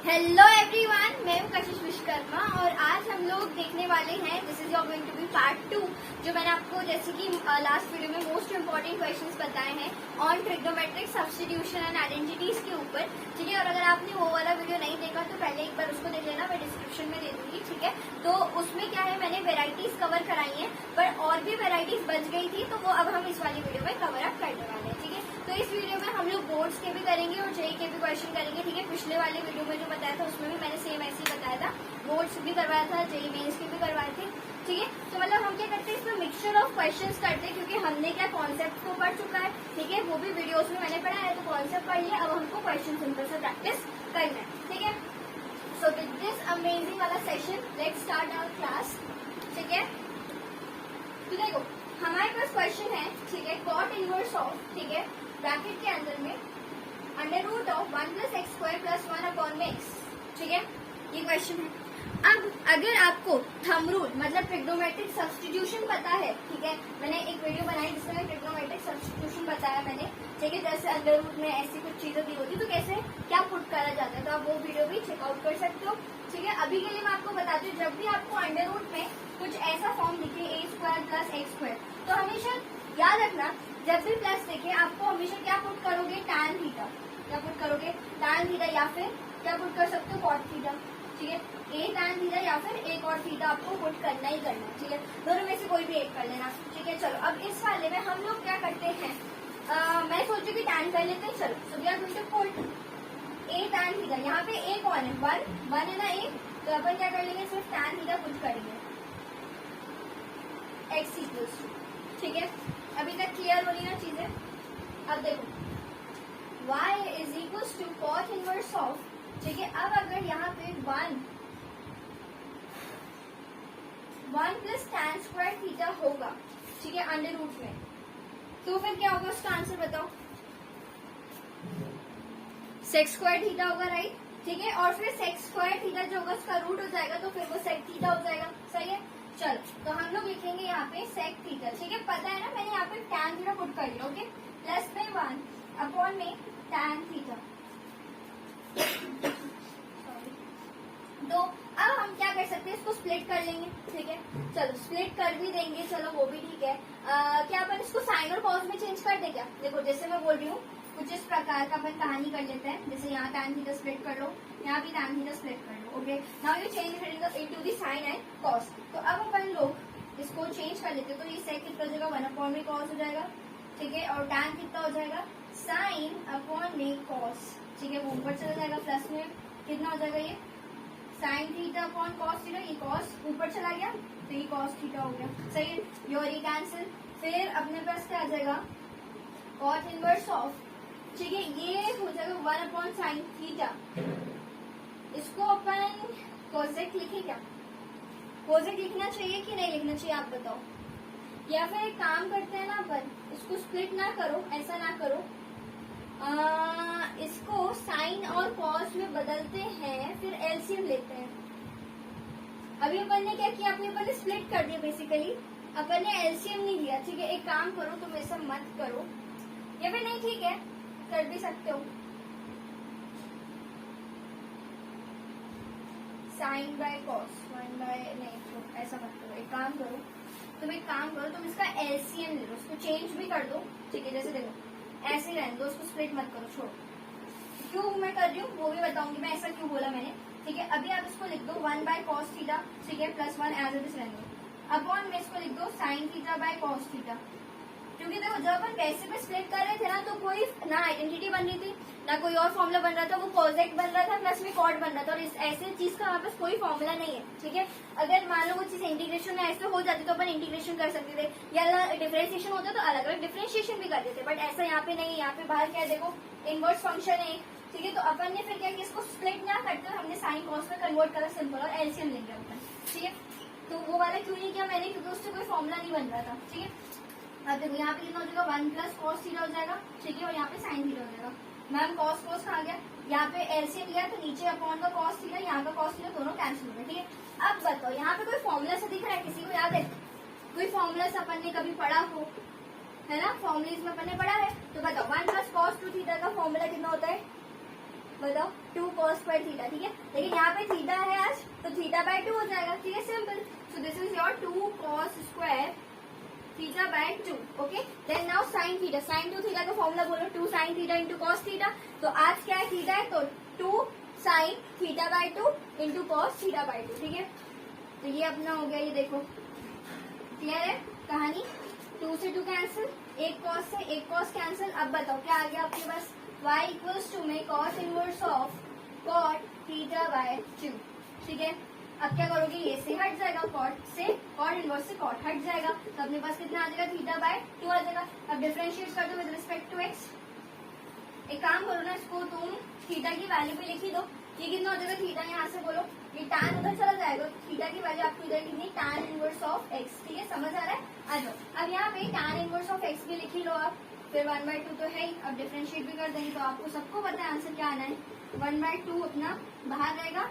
Hello everyone, मैं हूँ कशिश विश्वकर्मा और आज हम लोग देखने वाले हैं this is your going to be part 2। जो मैंने आपको जैसे कि लास्ट वीडियो में मोस्ट इंपॉर्टेंट क्वेश्चंस बताए हैं on trigonometric substitution and identities के ऊपर, ठीक है। और अगर आपने वो वाला वीडियो नहीं देखा तो पहले एक बार उसको देख लेना, मैं डिस्क्रिप्शन में दे दूंगी, ठीक है। तो उसमें क्या है, मैंने वेराइटीज कवर कराई है, पर और भी वेराइटीज बच गई थी, तो वो अब हम इस वाली वीडियो में कवर अप करने वाले हैं, ठीक है। तो इस वीडियो में हम लोग बोर्ड्स के भी करेंगे और जेई के भी क्वेश्चन करेंगे, ठीक है। पिछले वाले वीडियो में जो बताया था उसमें भी मैंने सेम ऐसे ही बताया था, बोर्ड्स भी करवाया था, जेई मेंस के भी करवाए थे, ठीक है। तो मतलब हम क्या करते हैं, इसमें मिक्सचर ऑफ क्वेश्चंस करते हैं, क्योंकि हमने क्या कॉन्सेप्ट तो पढ़ चुका है, ठीक है। वो भी वीडियोस में मैंने पढ़ा है, तो कॉन्सेप्ट पढ़ लिया, अब हमको क्वेश्चन सिंपल से प्रैक्टिस करना है, ठीक है। सो विद दिस अमेजिंग वाला session let's start our class, ठीक है। तो देखो हमारे पास क्वेश्चन है, ठीक है, कॉट इनवर्स ऑफ, ठीक है, ब्रैकेट के अंदर में under root of 1 + x² + 1/x, ठीक है, ये क्वेश्चन है। अब अगर आपको थंब रूल मतलब ट्रिग्नोमेट्रिक सब्स्टिट्यूशन पता है, ठीक है, मैंने एक वीडियो बनाई जिसमें ट्रिग्नोमेट्रिक सब्स्टिट्यूशन बताया मैंने, ठीक है। जैसे अंडर रूट में ऐसी कुछ चीजें दी होती तो कैसे क्या पुट करा जाता है, तो आप वो वीडियो भी चेकआउट कर सकते हो, ठीक है। अभी के लिए मैं आपको बताती हूँ, जब भी आपको अंडर रूट में कुछ ऐसा फॉर्म दिखे a² + x², तो हमेशा याद रखना, जब भी प्लस देखे आपको हमेशा क्या पुट करोगे, tan थीटा, क्या पुट करोगे, tan थीटा, या फिर क्या पुट कर सकते हो, cot थीटा, ठीक है। a tan थीटा या फिर a cot थीटा आपको पुट करना ही करना है, ठीक है। दोनों में से कोई भी एक कर लेना, ठीक है। चलो अब इस वाले में हम लोग क्या करते हैं, मैं सोचू कि tan कर लेते हैं, चलो। So we are going to put a tan थीटा, यहाँ पे a कौन है, 1 है ना a, तो अपन क्या कर लेंगे, सिर्फ tan थीटा पुट करेंगे, x इक्वल्स टू, ठीक है। अभी तक क्लियर हो रही ना चीजें। अब देखो y is equals to cot inverse of, ठीक है। अब अगर यहाँ पे 1 + tan² थीटा होगा, ठीक है, अंडर रूट में, तो फिर क्या होगा उसका आंसर बताओ, sec² थीटा होगा, राइट, ठीक है। और फिर sec² थीटा जो होगा उसका रूट हो जाएगा, तो फिर वो sec थीटा हो जाएगा, सही है। चलो तो हम लोग लिखेंगे यहाँ पे sec थीटा, ठीक है। पता है ना, मैंने यहाँ पे tan थीटा पुट कर लिया, ओके, प्लस में 1 में tan थीटा। तो अब हम क्या कर सकते हैं, इसको स्प्लिट कर लेंगे, ठीक है। चलो स्प्लिट कर भी देंगे, चलो वो भी ठीक है। क्या अपन इसको साइन और कॉस में चेंज कर दे क्या, देखो जैसे मैं बोल रही हूँ कुछ इस प्रकार का अपन कहानी कर लेते हैं, जैसे यहाँ tan थीटा स्प्लिट कर लो, यहाँ भी tan थीटा स्प्लिट कर लो, okay. Now you change it into the sine and cos. तो अब अपन लोग इसको चेंज कर लेते हैं, तो ये sec कितना हो जाएगा, 1/में कॉस हो जाएगा, ठीक है। और tan कितना हो जाएगा, sin/में कॉस, ठीक है, वो ऊपर चला जाएगा, प्लस में कितना हो जाएगा, ये sin theta upon cos theta, ये cos ऊपर चला गया तो ये cos थीटा हो गया, सही है। योर ये कैंसिल, फिर अपने पास क्या आ जाएगा, cot इनवर्स ऑफ, ठीक है, ये हो जाएगा 1/sin थीटा। इसको अपन कोसेक लिखे क्या, कोसेक लिखना चाहिए कि नहीं लिखना चाहिए, आप बताओ। या फिर एक काम करते हैं ना, अपन इसको स्प्लिट ना करो, ऐसा ना करो, इसको साइन और कॉस में बदलते हैं, फिर एलसीएम लेते हैं। अभी अपन ने क्या किया, अभी अपन ने स्प्लिट कर दिया बेसिकली, अपन ने एलसीएम नहीं लिया, ठीक है। एक काम करो, तुम ऐसा मत करो, या फिर नहीं, ठीक है, कर भी सकते हो, साइन बाय कॉस 1 बाय, नहीं तो ऐसा मत करो, एक काम करो, तुम इसका एलसीएम ले लो, उसको चेंज भी कर दो, ठीक है। जैसे देखो ऐसे रहने दो, उसको स्प्लिट मत करो, छोड़ो। क्यों मैं कर रही हूँ वो भी बताऊंगी मैं, ऐसा क्यों बोला मैंने, ठीक है। अभी आप इसको लिख दो 1/cos थीटा, ठीक है, +1 एज इट इज रहने दो, अपॉन में इसको लिख दो sin θ/cos थीटा। क्योंकि देखो जब अपन वैसे पे स्प्लिट कर रहे थे ना, तो कोई ना आइडेंटिटी बन रही थी, ना कोई और फॉर्मूला बन रहा था, वो कोसेक बन रहा था, प्लस में कॉट बन रहा था, और इस ऐसे चीज का हमारे पास कोई फॉर्मूला नहीं है, ठीक है। अगर मान लो वो चीज इंटीग्रेशन में ऐसे हो जाती तो अपन इंटीग्रेशन कर सकते थे, या डिफरेंशिएशन होता तो अलग अलग डिफरेंशिएशन भी करते थे, बट ऐसा यहाँ पे नहीं है। यहाँ पे बाहर क्या है, देखो इनवर्स फंक्शन है, ठीक है। तो अपन ने फिर क्या किया, इसको स्प्लिट ना करते हुए हमने साइन कॉस में कन्वर्ट करा सिंपल, और एलसीएम लेंगे अपन, ठीक है। तो वो वाला क्यों नहीं किया मैंने, क्योंकि उससे कोई फॉर्मूला नहीं बन रहा था, ठीक है। अब देखो यहाँ पे कितना हो जाएगा, 1 + cos थीटा हो जाएगा, ठीक है, और यहाँ पे sin थीटा हो जाएगा। मैम cos कहाँ गया, यहाँ पे एलसीएम लिया तो नीचे अपॉन का cos थीटा, यहाँ का cos थीटा, दोनों कैंसिल हो गए, ठीक है। अब बताओ यहाँ पे कोई फॉर्मूला से दिख रहा है, किसी को याद है, कोई फॉर्मूला से अपन ने कभी पढ़ा हो, है ना, फॉर्मूलेज में अपन ने पढ़ा है, तो बताओ 1 + cos 2 थीटा का फॉर्मूला कितना होता है, बताओ 2 cos स्क्वायर थीटा, ठीक है। लेकिन यहाँ पे थीटा है आज, तो थीटा बाय 2 हो जाएगा, ठीक है, simple. So this is your 2 cos square theta by 2, okay. Then now sine theta, sine 2 theta का फॉर्मूला बोलो, 2 sine theta into cos theta. तो आज क्या है, थीटा है, तो 2 sine theta by 2 into cos theta by 2, ठीक है। तो ये अपना हो गया, ये देखो क्लियर है कहानी। 2 से 2 कैंसिल, एक कॉस से एक कॉस कैंसिल। अब बताओ क्या आ गया आपके पास, y इक्वल्स टू में cos inverse of cot theta by 2, ठीक है। अब क्या करोगे, ये से हट जाएगा, कॉट से कॉट इनवर्स से कॉट हट जाएगा, तो अपने पास कितना आ जाएगा, थीटा बाय 2 आ जाएगा। अब डिफरेंशिएट कर दो विद रिस्पेक्ट टू x। एक काम करो ना, इसको तुम थीटा की वैल्यू पे लिख ही दो। ये कितना हो जाएगा, थीटा यहाँ से बोलो, ये tan उधर चला जाएगा, थीटा की वैल्यू आपको इधर कितनी, tan इनवर्स ऑफ x, ठीक है, समझ आ रहा है। आ जाओ, अब यहाँ पे tan इनवर्स ऑफ x भी लिख ही लो आप, फिर 1/2 तो है ही। अब डिफरेंशिएट भी कर देंगे, तो आपको सबको पता है आंसर क्या आना है, 1/2 अपना बाहर रहेगा,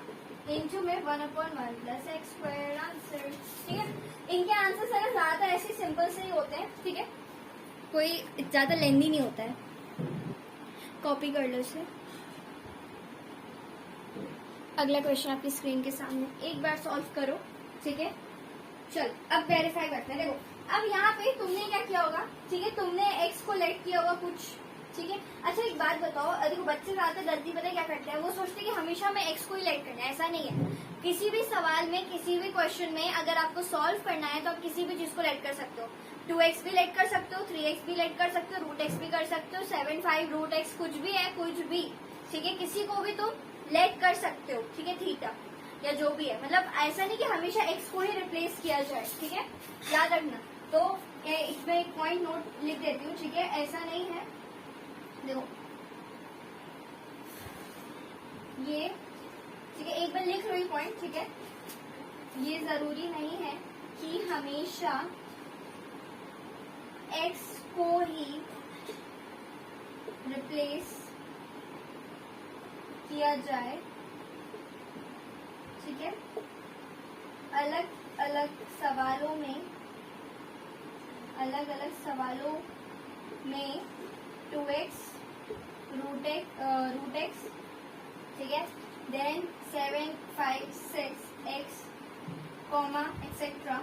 इंटू में 1/1 प्लस एक्स स्क्वायर आंसर, ठीक है। इनके आंसर अगर ज्यादा ऐसे सिंपल से ही होते हैं, ठीक है, कोई ज्यादा लेंदी नहीं होता है। कॉपी कर लो इसे। अगला क्वेश्चन आपकी स्क्रीन के सामने, एक बार सॉल्व करो, ठीक है। चल अब वेरीफाई करते हैं। देखो अब यहाँ पे तुमने क्या किया होगा, ठीक है, तुमने x को लेट किया होगा कुछ, ठीक है। अच्छा एक बात बताओ, देखो बच्चे ज्यादा गलती पता है क्या करते हैं, वो सोचते हैं कि हमेशा में x को ही लेट करना है, ऐसा नहीं है। किसी भी सवाल में, किसी भी क्वेश्चन में अगर आपको सॉल्व करना है तो आप किसी भी चीज को लेट कर सकते हो। 2x भी लेट कर सकते हो, 3x भी लेट कर सकते हो, √x भी कर सकते हो, 7, 5 √x कुछ भी है, कुछ भी, ठीक है, किसी को भी तुम लेट कर सकते हो, ठीक है, थीटा या जो भी है। मतलब ऐसा नहीं कि हमेशा x को ही रिप्लेस किया जाए, ठीक है, याद रखना। तो इसमें एक पॉइंट नोट लिख देती हूँ, ठीक है, ऐसा नहीं है। देखो ये, ठीक है, एक बार लिख लो ये पॉइंट, ठीक है। ये जरूरी नहीं है कि हमेशा x को ही रिप्लेस किया जाए, ठीक है। अलग अलग सवालों में 2x √x, ठीक है, देन 7, 5, 6 x कॉमा एक्सेट्रा,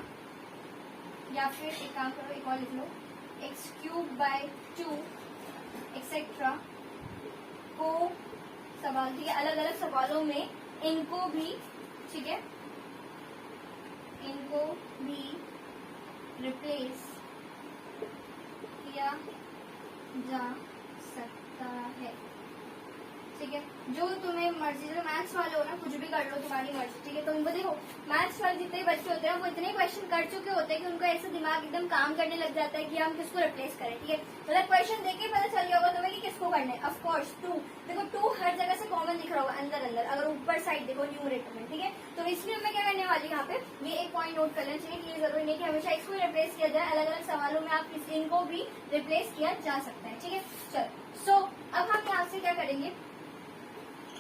या फिर एक काम करो, एक और लिख लो, x³/2 एक्सेट्रा को सवाल, ठीक है, अलग अलग सवालों में इनको भी, ठीक है, इनको भी रिप्लेस किया जा सकता है, ठीक है। जो तुम्हें मर्जी, जो मैथ्स वाले हो ना, कुछ भी कर लो, तुम्हारी मर्जी, ठीक है। तो उनको देखो, मैथ्स वाले जितने बच्चे होते हैं वो इतने क्वेश्चन कर चुके होते हैं कि उनको ऐसे दिमाग एकदम काम करने लग जाता है कि हम किसको रिप्लेस करें, ठीक है। मतलब क्वेश्चन देख के पता चल गया होगा तुम्हें कि किसको करना है। ऑफ कोर्स 2, देखो 2 हर जगह से कॉमन दिख रहा होगा अंदर अंदर, अगर ऊपर साइड देखो न्यूमरेटर में, ठीक है। तो इसलिए मैं क्या करने वाली यहाँ पे, ये एक पॉइंट नोट कर लेना चाहिए कि ये जरूरी नहीं कि हमेशा इसको रिप्लेस किया जाए, अलग अलग सवालों में आप इनको भी रिप्लेस किया जा सकता है, ठीक है। चलो सो अब हम यहाँ से क्या करेंगे,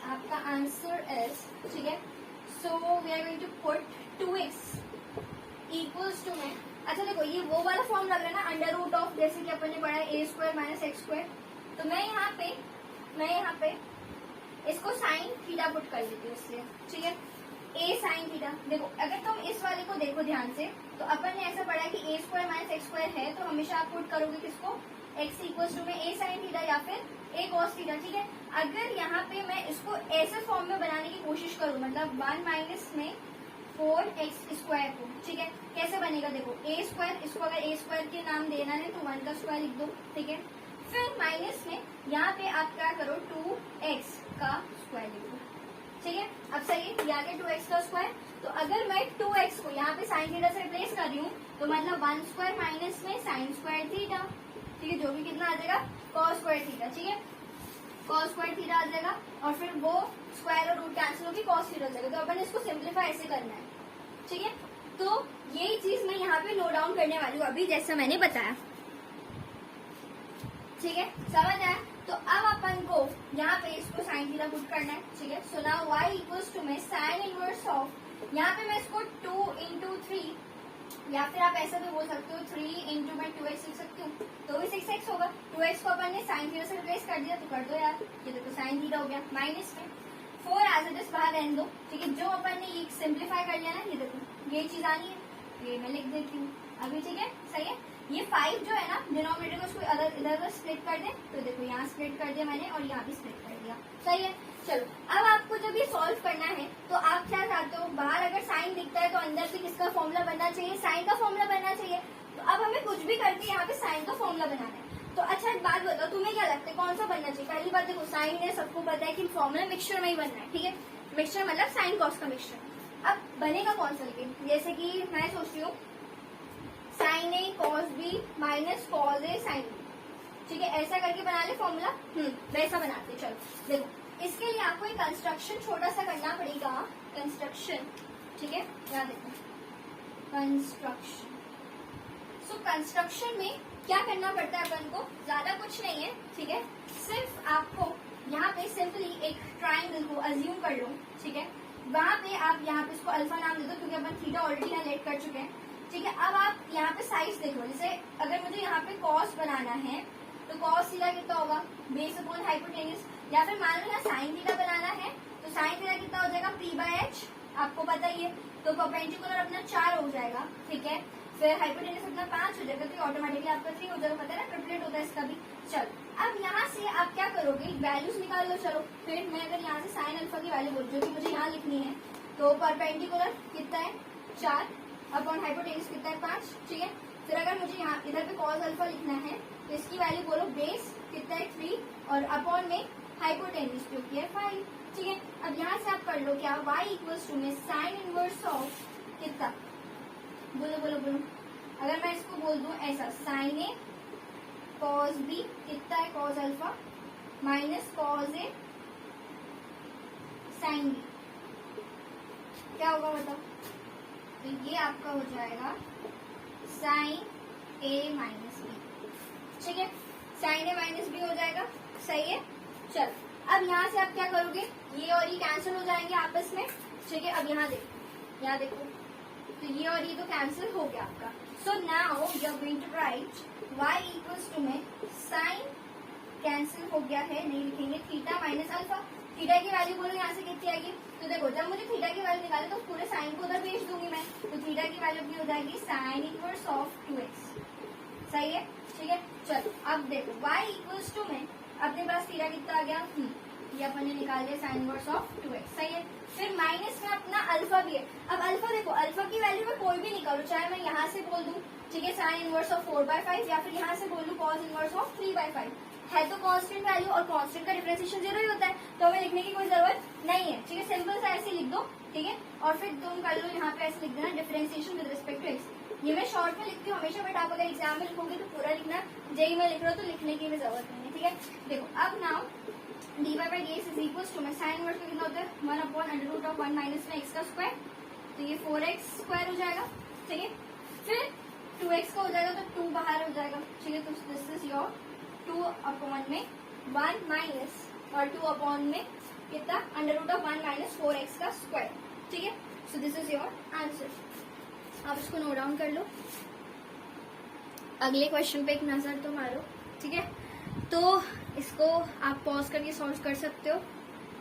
आपका आंसर इज, ठीक है, so we are going to put 2x equals to में, अच्छा देखो ये वो वाला फॉर्म लग रहा है ना, अंडर रूट ऑफ, जैसे कि अपन ने पढ़ा है a² - x²। तो मैं यहाँ पे इसको साइन थीटा पुट कर लेती हूँ इसलिए, ठीक है, a साइन थीटा। देखो अगर तुम इस वाले को देखो ध्यान से, तो अपन ने ऐसा पढ़ा है कि a² - x² है, तो हमेशा आप पुट करोगे किसको, x इक्वल्स टू में a साइन थीटा या फिर a cos थीटा, ठीक है। अगर यहाँ पे मैं इसको ऐसे फॉर्म में बनाने की कोशिश करूँ, मतलब 1 - में 4x² को, ठीक है, कैसे बनेगा, देखो a², इसको अगर a² के नाम देना है तो 1 का स्क्वायर लिख दो, ठीक है। फिर माइनस में यहाँ पे आप क्या करो, 2x का स्क्वायर लिख दो, ठीक है। अब सही है, ये आ गया 2x का स्क्वायर। तो अगर मैं 2x को यहाँ पे साइन थीटा से रिप्लेस कर रही हूँ, तो मतलब 1² माइनस में sin² थीटा, ठीक है, जो भी कितना आ जाएगा, cos² थीटा, ठीक है, cos² थीटा आ जाएगा। और फिर वो स्क्वायर और रूट कैंसिल होकर cos थीटा हो जाएगा। तो अपन इसको सिंप्लीफाई ऐसे करना है, ठीक है। तो यही चीज मैं यहाँ पे नोट डाउन करने वाली हूँ अभी, जैसा मैंने बताया, ठीक है, समझ आया। तो अब अपन को यहाँ पे इसको साइन थीटा पुट करना है, ठीक है। So now y equals to में साइन इनवर्स ऑफ, यहाँ पे मैं इसको 2 × 3, या फिर आप ऐसा भी बोल सकते हो 3 × मैं 2x लिख सकती हूँ, तो भी 6x होगा। 2x को अपन ने साइन थीटा से रिप्लेस कर दिया तो कर दो यार, ये देखो साइन थीटा हो गया माइनस में 4 एज इट इज बाहर रहने दो, ठीक है। जो अपन ने ये सिंप्लीफाई कर लिया ना, ये देखो ये चीज आनी है, ये मैं लिख देती हूँ अभी, ठीक है सही है। ये 5 जो है ना डिनोमिनेटर को उसको इधर उधर स्प्लिट कर दे, तो देखो यहाँ स्प्लिट कर दिया मैंने और यहाँ भी स्प्लिट कर दिया, सही है। चलो अब आपको जब ये सॉल्व करना है तो आप क्या चाहते हो, बाहर अगर साइन दिखता है तो अंदर से किसका फॉर्मूला बनना चाहिए, साइन का फॉर्मूला बनना चाहिए। तो अब हमें कुछ भी करके यहाँ पे साइन का फॉर्मूला बनाना है। तो अच्छा एक बात बताओ, तुम्हें क्या लगता है कौन सा बनना चाहिए? पहली बात देखो साइन है, सबको पता है कि फॉर्मूला मिक्सचर में ही बनना है, ठीक है। मिक्सचर मतलब साइन कॉस का मिक्सचर। अब बनेगा कौन सा, लेकिन जैसे कि मैं सोच रही हूँ sign A cos B minus cos A sine B, ठीक है, ऐसा करके बना ले फॉर्मूला। वैसा बनाते। चलो देखो इसके लिए आपको एक कंस्ट्रक्शन छोटा सा करना पड़ेगा, कंस्ट्रक्शन, ठीक है, याद देखो कंस्ट्रक्शन। सो कंस्ट्रक्शन में क्या करना पड़ता है अपन को, ज्यादा कुछ नहीं है, ठीक है। सिर्फ आपको यहाँ पे सिंपली एक ट्राइंगल को अज्यूम कर लो, ठीक है। वहां पे आप यहाँ पे इसको अल्फा नाम दे दो क्योंकि अपन थीटा ऑलरेडी यहाँ लेट कर चुके हैं, ठीक है। अब आप यहाँ पे साइज देखो, जैसे अगर मुझे यहाँ पे कॉस बनाना है तो कॉस थीटा कितना होगा, बेस अपॉन हाइपोटेन्यूज, या फिर मान लो यहाँ साइन थीटा बनाना है तो साइन थीटा कितना हो जाएगा p/h, आपको पता ही है। तो परपेंडिकुलर अपना 4 हो जाएगा, ठीक है। फिर हाइपोटेन्यूज अपना 5 हो जाएगा, तो ऑटोमेटिकली आपका 3 हो जाएगा, पता है ना, ट्रिपलेट होता है इसका भी। चलो अब यहाँ से आप क्या करोगे, वैल्यूज निकाल लो। चलो फिर मैं अगर यहाँ से साइन अल्फा की वैल्यू बोल जो कि मुझे यहाँ लिखनी है, तो परपेंडिकुलर कितना है 4 अपॉन हाइपोटेन्यूज कितना है 5, ठीक है। फिर अगर मुझे यहाँ इधर पे कॉस अल्फा लिखना है तो इसकी वैल्यू बोलो, बेस कितना है 3 और अपॉन में हाइपोटेन्यूज जो कि है 5, ठीक है। अब यहाँ से आप कर लो क्या, y इक्वल्स टू में साइन इनवर्स ऑफ कितना, बोलो बोलो बोलो, अगर मैं इसको बोल दूं ऐसा, साइन ए कॉस बी कितना है cos alpha minus cos A sine B, क्या होगा बताओ। तो ये आपका हो जाएगा साइन ए माइनस बी, ठीक है, साइन ए माइनस बी हो जाएगा, सही है। चल अब यहाँ से आप क्या करोगे, ये और ये कैंसिल हो जाएंगे आपस में, ठीक है। अब यहाँ देखो, यहाँ देखो, तो ये और ये तो कैंसिल हो गया आपका। So now you are going to write y equals to में साइन कैंसिल हो गया है, नहीं लिखेंगे, थीटा माइनस अल्फा। थीटा की वैल्यू बोलो यहाँ से कितनी आएगी, तो देखो जब मुझे थीटा की वैल्यू निकाले तो पूरे साइन को उधर भेज दूंगी मैं, तो थीटा की वैल्यू की हो जाएगी साइन इनवर्स ऑफ 2x, सही है, ठीक है। चलो अब देखो y इक्वल्स टू में अपने पास थीटा कितना आ गया, ये अपन ने निकाल दिया साइन इनवर्स ऑफ 2x, सही है। फिर माइनस में अपना अल्फा भी है। अब अल्फा देखो, अल्फा की वैल्यू में कोई भी निकालो, चाहे मैं यहाँ से बोल दूं, ठीक है, साइन इनवर्स ऑफ 4/5, या फिर यहाँ से बोल दूं कॉस इनवर्स ऑफ 3/5, है तो कांस्टेंट वैल्यू और कांस्टेंट का डिफरेंशिएशन 0 ही होता है, तो हमें लिखने की कोई जरूरत नहीं है, ठीक है। सिंपल सा ऐसे लिख दो, ठीक है, और फिर तुम कर लो यहाँ पे ऐसे लिख देना differentiation with respect to x. ये मैं शॉर्ट में लिखती हूँ हमेशा, बट आप अगर एग्जाम में लिखोगे तो पूरा लिखना, जेई में लिख रहे हो तो लिखने की भी जरूरत नहीं है, ठीक है। देखो अब now dy by dx is equals to में साइन इनवर्स का कितना होता है 1 upon under root of 1 minus में x का स्क्वायर, तो ये 4x स्क्वायर हो जाएगा, ठीक है। फिर 2x का हो जाएगा तो 2 बाहर हो जाएगा, ठीक है। तो दिस इज योर 2 अपॉन में 1 माइनस और 2 अपॉन में कितना under root of 1 minus 4x का स्क्वायर, ठीक है। So this is your answer. आप इसको नोट डाउन कर लो, अगले क्वेश्चन पे एक नजर तो मारो, ठीक है। तो इसको आप पॉज करके सॉल्व कर सकते हो,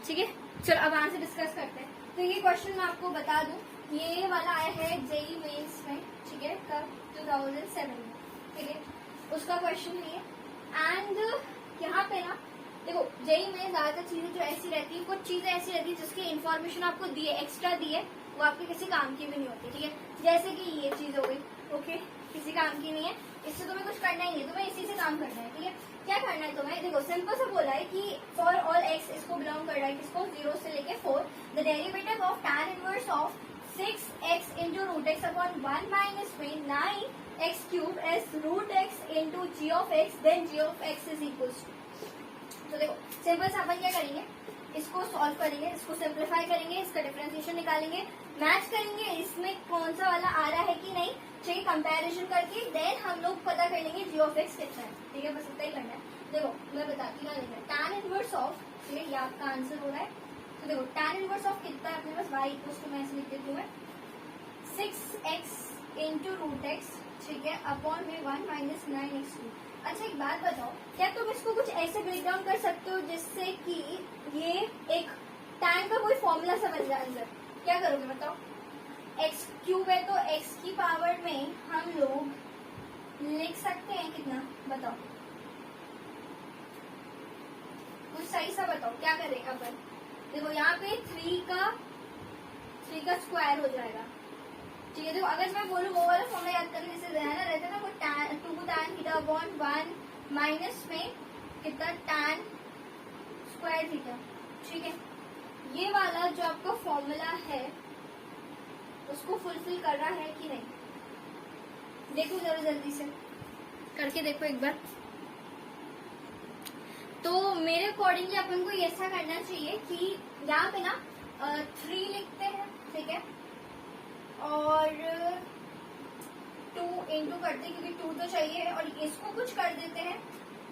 ठीक है। चलो अब आंसर डिस्कस करते हैं। तो ये क्वेश्चन मैं आपको बता दूं, ये वाला आया है जेई मेंस में, ठीक है, कब 2007 में, ठीक है, उसका क्वेश्चन है ये। एंड यहाँ पे ना देखो जेई में ज्यादातर चीजें जो ऐसी रहती है, कुछ चीजें ऐसी रहती है जिसकी इन्फॉर्मेशन आपको दिए, एक्स्ट्रा दिए, वो आपके किसी काम की भी नहीं होती, ठीक है। जैसे कि ये चीज हो गई, ओके, किसी काम की नहीं है, इससे तुम्हें कुछ करना ही नहीं है, तुम्हें इसी से काम करना है, ठीक है। क्या करना है तुम्हें, देखो सिंपल सा बोला है कि फॉर ऑल एक्स, इसको बिलोंग कर रहा है किसको, 0 से लेके 4, the derivative of tan inverse of 6x into root x upon 1 minus में 9x cube s root x into g of x, then g of x is equals to. तो देखो सिंपल से अपन क्या करेंगे, इसको सॉल्व करेंगे, इसको सिंप्लीफाई करेंगे, इसका डिफरेंशिएशन निकालेंगे, मैच करेंगे इसमें कौन सा वाला आ रहा है कि नहीं, ठीक, कंपैरिजन करके देन हम लोग पता कर लेंगे जी ऑफ एक्स कितना है, ठीक है। बस इतना ही करना है। देखो मैं बताती हूँ, tan इनवर्स ऑफ, ठीक है, ये आपका आंसर हो रहा है। तो देखो tan इनवर्स ऑफ कितना है अपने पास, y इक्वल्स टू मैं ऐसे लिख देती हूँ 6x इंटू रूट एक्स, ठीक है, अपॉन में 1 माइनस 9x2। अच्छा एक बात बताओ, क्या तुम इसको कुछ ऐसे ब्रेक डाउन कर सकते हो जिससे कि ये एक tan का कोई फॉर्मूला सा बन जाए अंदर? क्या करोगे बताओ? एक्स क्यूब है तो एक्स की पावर में हम लोग लिख सकते हैं कितना, बताओ कुछ सही सा बताओ, क्या करेंगे अपन? देखो यहाँ पे 3 का स्क्वायर हो जाएगा, ठीक है। देखो अगर मैं बोलूँ वो वाला फॉर्मूला याद करके जैसे रहना रहता है ना, वो 2 tan थीटा अपॉन 1 माइनस में कितना tan स्क्वायर थीटा, ठीक है। ये वाला जो आपका फॉर्मूला है उसको फुलफिल कर रहा है कि नहीं, देखो जरा जल्दी से करके देखो एक बार। तो मेरे अकॉर्डिंगली अपन को ऐसा करना चाहिए कि यहाँ पे ना 3 लिखते हैं, ठीक है, और 2 इंटू करते हैं क्योंकि 2 तो चाहिए, और इसको कुछ कर देते हैं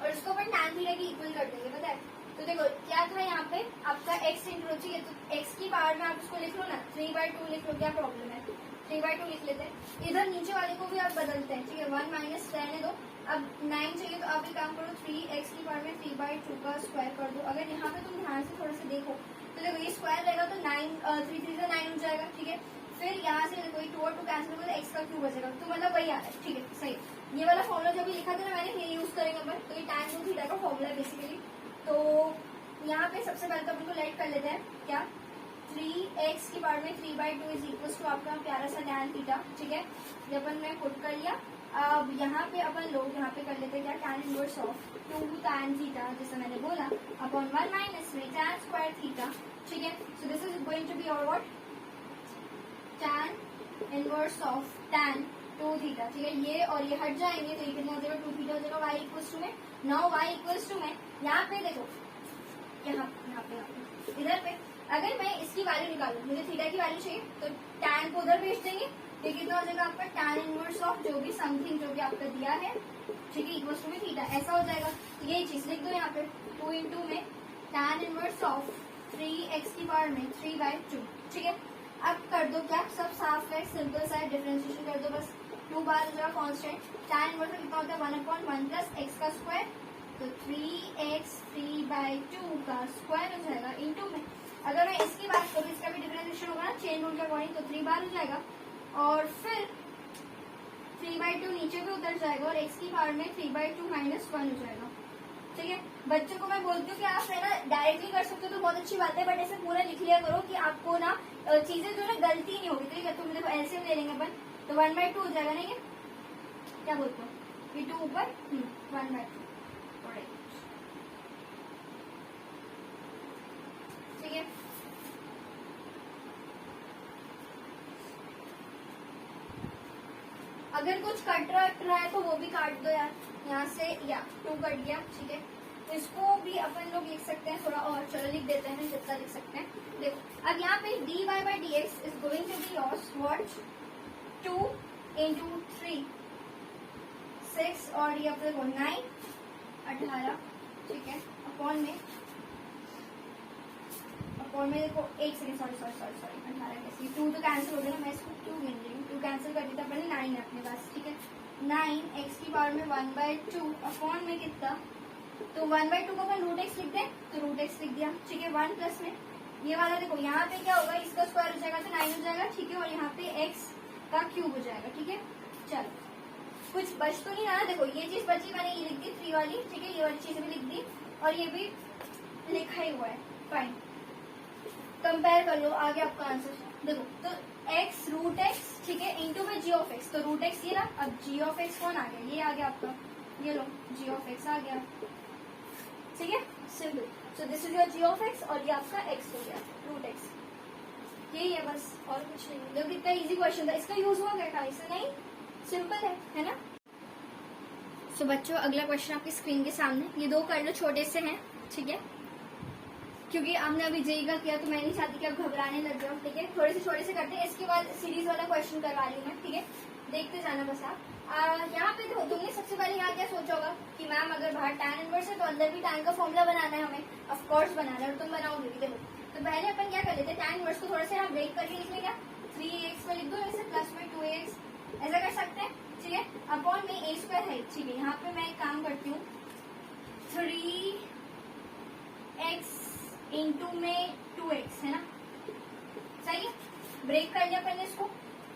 और इसको अपन tan थीटा की इक्वल कर देंगे, पता है। तो देखो क्या था यहाँ पे आपका x इंटू चाहिए, तो x की पावर में आप इसको लिख लो ना, 3/2 लिख लो, क्या प्रॉब्लम है, 3/2 लिख लेते हैं। इधर नीचे वाले को भी आप बदलते हैं, ठीक है, 1 माइनस रहने दो। अब 9 चाहिए तो आप एक काम करो, 3x की पावर में 3/2 का स्क्वायर कर दो। अगर यहाँ पे तुम ध्यान से थोड़ा सा देखो तो देखो ये स्क्वायर रहेगा तो 3 3 से 9 हो जाएगा, ठीक है। फिर यहाँ से देखो 2 और 2 कैंसिल होगा तो x का क्यूब बचेगा, तो मतलब वही आ रहा है, ठीक है, सही। ये वाला फॉर्मूला जो भी लिखा था ना मैंने, ये यूज करेंगे अपन। तो ये tan थीटा का फॉर्मूला है बेसिकली। तो यहाँ पे सबसे पहले तो अपन को लेट कर लेते हैं क्या, 3x की पावर में 3/2 इज इक्वल टू आपका प्यारा सा tan थीटा, ठीक है। ये अपन ने पुट कर लिया। अब यहाँ पे अपन लोग यहाँ पे कर लेते हैं क्या, tan inverse of 2 tan theta, जैसे मैंने बोला, अपॉन 1 माइनस में tan स्क्वायर थीटा, ठीक है। So this is going to be और what, tan inverse of tan 2 theta, ठीक है। ये और ये हट जाएंगे तो ये कितना हो जाएगा, 2 थीटा हो जाएगा, y इक्वल्स टू में। नाउ y इक्वल्स टू में यहाँ पे देखो, यहाँ पे इधर पे अगर मैं इसकी वैल्यू निकालू, मुझे थीटा की वैल्यू चाहिए, तो tan को उधर भेज देंगे, तो कितना हो जाएगा आपका tan इनवर्स ऑफ जो भी समथिंग जो भी आपका दिया है, ठीक है, इक्वल्स टू में थीटा, ऐसा हो जाएगा। ये चीज लिख दो यहाँ पे, 2 इंटू में tan इनवर्स ऑफ 3x की पावर में 3/2, ठीक है। अब कर दो क्या, सब साफ है, सिंपल सा है, डिफरेंशिएशन कर दो बस। 2 बार हो जाएगा कॉन्स्टेंट, tan इनवर्स कितना होता है 1/1 प्लस x का स्क्वायर, तो 3x 3/2 का स्क्वायर हो जाएगा इंटू में। अगर मैं इसकी बात करूँ, इसका भी डिफरेंशिएशन होगा ना चेन रूल के अकॉर्डिंग, तो 3 बार हो जाएगा, और फिर 3/2 नीचे भी उतर जाएगा और x की पावर में 3/2 माइनस 1 हो जाएगा, ठीक है। बच्चों को मैं बोलती हूँ कि आप है ना डायरेक्टली कर सकते हो तो बहुत अच्छी बात है, बट ऐसे पूरा लिख लिया करो कि आपको ना चीजें जो है गलती नहीं होगी, ठीक है। तो देखो ऐसे ले लेंगे अपन, तो 1/2 हो जाएगा, नहीं है, क्या बोलते हो, ये 2 ऊपर 1/2, ठीक है। अगर कुछ कट रहा है तो वो भी काट दो यार, यहाँ से या 2 कट गया, ठीक है। इसको भी अपन लोग लिख सकते हैं थोड़ा और, चलो लिख देते हैं जितना लिख सकते हैं। देखो अब यहाँ पे dy/dx is going to be yours what, 2 into 3 6 और ये अपने को 9 18, ठीक है, अपॉन में देखो एक सेकंड, सॉरी 18 कैसे, 2 तो कैंसिल हो गया ना, मैं इसको 2 गिन रही हूँ, 2 कैंसिल कर देता पहले, 9 है अपने पास, ठीक है। 9 x की पावर में 1/2 अपॉन में कितना, तो 1/2 को अपन √x लिख दें, तो √x लिख दिया, ठीक है। 1 प्लस में ये वाला देखो यहाँ पे क्या होगा, इसका स्क्वायर हो जाएगा तो 9 हो जाएगा, ठीक है, और यहाँ पे x का क्यूब हो जाएगा, ठीक है। चलो कुछ बच तो नहीं रहा, देखो ये चीज बची, मैंने ये लिख दी 3 वाली, ठीक है, ये वाली चीज भी लिख दी और ये भी लिखा ही हुआ है, फाइन। कंपेयर कर लो, आगे आपका आंसर देखो, तो x √x, ठीक है, इंटू में g ऑफ x, तो √x ये रहा, अब g ऑफ x कौन आ गया, ये आ गया आपका, ये लो g ऑफ x आ गया, ठीक है, simple. So this is your g of x और ये आपका x हो गया √x, यही है बस, और कुछ नहीं। देखो कितना इजी क्वेश्चन था, इसका यूज हुआ क्या, इससे नहीं, सिंपल है ना। सो बच्चों अगला क्वेश्चन आपकी स्क्रीन के सामने, ये 2 कर लो, छोटे से हैं, ठीक है, क्योंकि आपने अभी जेई का किया तो मैं नहीं चाहती कि आप घबराने लग जाओ, ठीक है। थोड़े से करते हैं, इसके बाद सीरीज वाला क्वेश्चन करवा रही हूँ मैं, ठीक है, देखते जाना बस आप। यहाँ पे देखो, तुमने सबसे पहले यहाँ क्या सोचा होगा कि मैम अगर बाहर tan इनवर्स है तो अंदर भी tan का फॉर्मूला बनाना है हमें, ऑफ कोर्स बनाना है, और तुम बनाओगे भी। देखो तो पहले अपन क्या कर लेते हैं, tan इनवर्स को थोड़ा सा ब्रेक करके लिख लेगा, 3x में लिख दो, ऐसे प्लस में 2x, ऐसा कर सकते हैं। ठीक है, अपॉन में ए स्क्वायर है, ठीक है। यहाँ पे मैं एक काम करती हूँ, 3x इंटू में 2x है ना, सही है। ब्रेक कर लिया पहले इसको।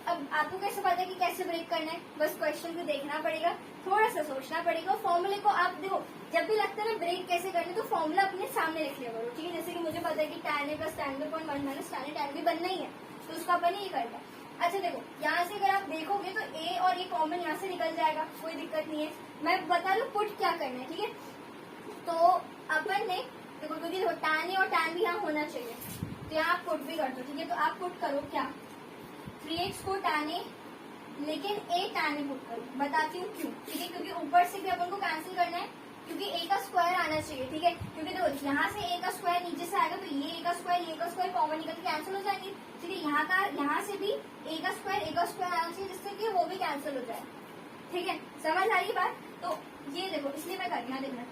अब आपको कैसे पता है कि कैसे ब्रेक करना है, बस क्वेश्चन को देखना पड़ेगा, थोड़ा सा सोचना पड़ेगा। फॉर्मूले को आप देखो, जब भी लगता है ना ब्रेक कैसे करना है, तो फॉर्मूला अपने सामने लिख लिया करो, ठीक है। जैसे कि मुझे पता है कि tan a plus tan b upon 1 minus tan a tan b बनना ही है, तो उसका अपन ये करना है। अच्छा देखो, यहाँ से अगर आप देखोगे तो a और ये कॉमन यहाँ से निकल जाएगा, कोई दिक्कत नहीं है। मैं बता दूं पुट क्या करना है, ठीक है। तो अपन ने देखो, क्योंकि देखो tan a और tan b यहाँ होना चाहिए, तो यहाँ आप पुट भी कर दो, ठीक है। तो आप पुट करो क्या, 3x को tan a, लेकिन a tan a पुट करो। बताती हूँ क्यों, ठीक है। क्योंकि ऊपर से भी अपन को कैंसिल करना है, क्योंकि a का स्क्वायर आना चाहिए, ठीक है। क्योंकि देखो यहाँ से a का स्क्वायर नीचे से आएगा, तो ये a का स्क्वायर कॉमन निकल के कैंसिल हो जाएंगे, ठीक है। यहाँ से भी a का स्क्वायर आना चाहिए, जिससे कि वो भी कैंसिल हो जाए, ठीक है। समझ आ रही बात। तो ये देखो, इसलिए मैं कर रही हूँ, देखना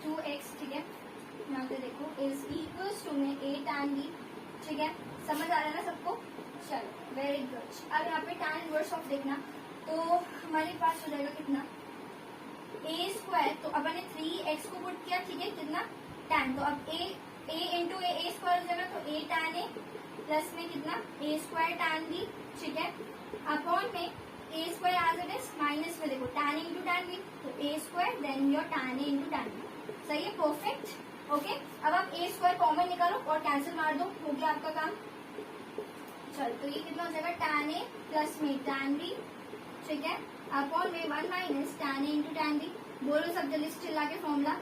2x, ठीक है। यहाँ पे देखो इज इक्वल्स टू में a tan b, ठीक है। समझ आ रहा है ना सबको, चलो वेरी गुड। अब यहाँ पे tan इनवर्स ऑफ देखना, तो हमारे पास हो जाएगा कितना, a स्क्वायर, तो अपन ने 3x को पुट किया, ठीक है, कितना tan, तो अब a इंटू a स्क्वायर हो जाएगा, तो a tan a प्लस में कितना a स्क्वायर tan b, ठीक है, अपॉन में a square as it is, minus में देखो tan a into tan b, तो a square then your tan a into tan b, सही है, परफेक्ट, ओके। अब आप a स्क्वायर कॉमन निकालो और कैंसिल मार दो, हो गया आपका काम। चलो, तो ये कितना हो जाएगा, tan a प्लस में tan b, ठीक है, अपॉन में 1 minus tan a into tan b। बोलो सब जल्दी से चिल्ला के formula,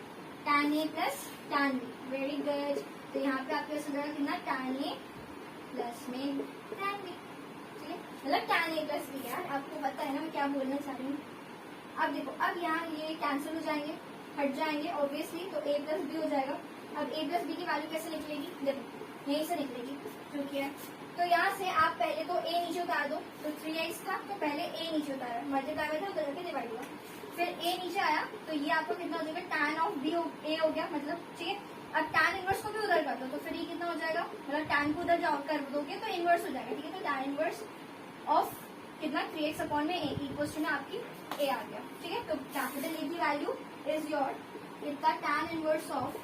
tan a plus tan b, very good. तो यहाँ पे आपके पास हो जाएगा कितना, tan a प्लस में tan b, ठीक है, मतलब tan a प्लस b। यार आपको पता है ना मैं क्या बोलना चाह रही हूँ। अब देखो, अब यहाँ ये कैंसिल हो जाएंगे, हट जाएंगे ऑब्वियसली, तो a प्लस बी हो जाएगा। अब a प्लस बी की वैल्यू कैसे निकलेगी, देखो यहीं से निकलेगी, क्योंकि है तो यहाँ से आप पहले तो a नीचे उतार दो, तो 3x था तो पहले a नीचे उतारा, मल्टीप्लाई में था उधर के डिवाइड हुआ, फिर a नीचे आया, तो ये आपको कितना हो जाएगा, tan ऑफ b a हो गया, मतलब, ठीक है। अब tan इनवर्स को भी उधर कर दो, तो फिर ये कितना हो जाएगा, मतलब tan को उधर जाओ कर दोगे तो इनवर्स हो जाएगा, ठीक है। तो tan इनवर्स ऑफ कितना 3x अपॉन में a इक्वल्स टू में आपकी a आ गया, ठीक है। तो कैपिटल A की वैल्यू इज योर कितना, tan inverse of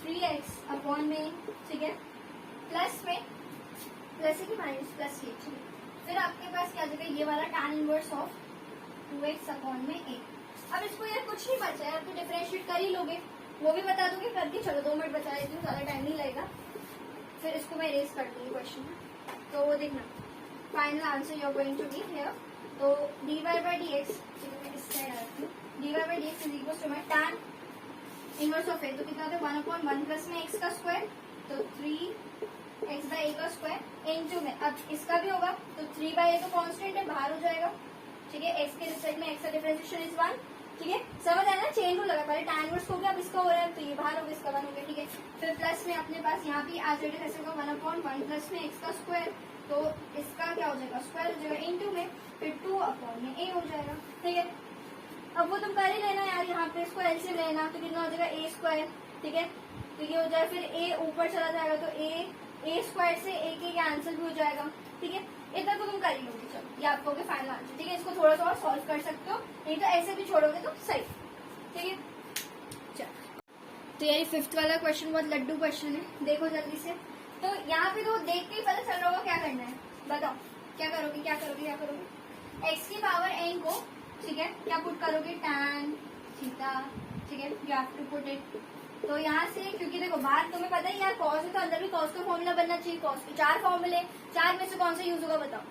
3x upon में, ठीक है, प्लस में प्लस की माइनस प्लस ये, ठीक है। फिर आपके पास क्या जगह, ये वाला tan inverse of 2x upon में a। अब इसको यार कुछ नहीं बचा है, आप तो डिफरेंशिएट कर ही लोगे, वो भी बता दूंगी करके। चलो 2 मिनट बचा लेती हूँ, ज्यादा टाइम नहीं लगेगा। फिर इसको मैं इरेज कर दूंगी क्वेश्चन, तो देखना final answer you are going to be here. तो dy by dx, इस साइड आती हूँ, dy by dx is equal to tan inverse of a, तो कितना होता है 1/1 प्लस में x का स्क्वायर, तो 3x बाई a का स्क्वायर इनटू में, अब इसका भी होगा, तो 3/a तो कांस्टेंट है, बाहर हो जाएगा, ठीक है। x के रिस्पेक्ट में x का डिफरेंशिएशन इज 1, ठीक है। समझ आया ना, चेन रूल लगा, पहले tan इनवर्स हो गया, अब इसका हो रहा है, तो ये बाहर हो गया, इसका 1 हो गया, ठीक है। फिर प्लस में अपने पास यहाँ भी आज ऐसे होगा 1/1 प्लस में x का स्क्वायर, तो इसका क्या हो जाएगा, स्क्वायर हो जाएगा, इनटू में फिर 2 अपॉन में a हो जाएगा, ठीक है। अब वो तुम कर ही लेना यार, यहाँ पे इसको एलसीएम लेना, तो कितना हो जाएगा a स्क्वायर, ठीक है। तो ये हो जाएगा, फिर a ऊपर चला जाएगा, तो a स्क्वायर से a के आंसर भी हो जाएगा, ठीक है। इतना तो तुम कर ही लोगे, चलो ये आपको फाइनल आंसर, ठीक है। इसको थोड़ा सा और सॉल्व कर सकते हो, नहीं तो ऐसे भी छोड़ोगे तो सही, ठीक है। चलो, तो यार 5th वाला क्वेश्चन बहुत लड्डू क्वेश्चन है, देखो जल्दी से। तो यहाँ पे तो देख के ही पता चल रहा होगा क्या करना है, बताओ क्या करोगे, क्या करोगे, क्या करोगे। x की पावर n को, ठीक है, क्या पुट करोगे, tan थीटा, ठीक है, you have to put it. तो यहाँ से क्योंकि देखो बाहर तुम्हें पता ही यार कॉस है, तो अंदर भी कॉस का फॉर्मूला बनना चाहिए, कॉस के 4 फॉर्मूले, 4 में से कौन सा यूज होगा बताओ,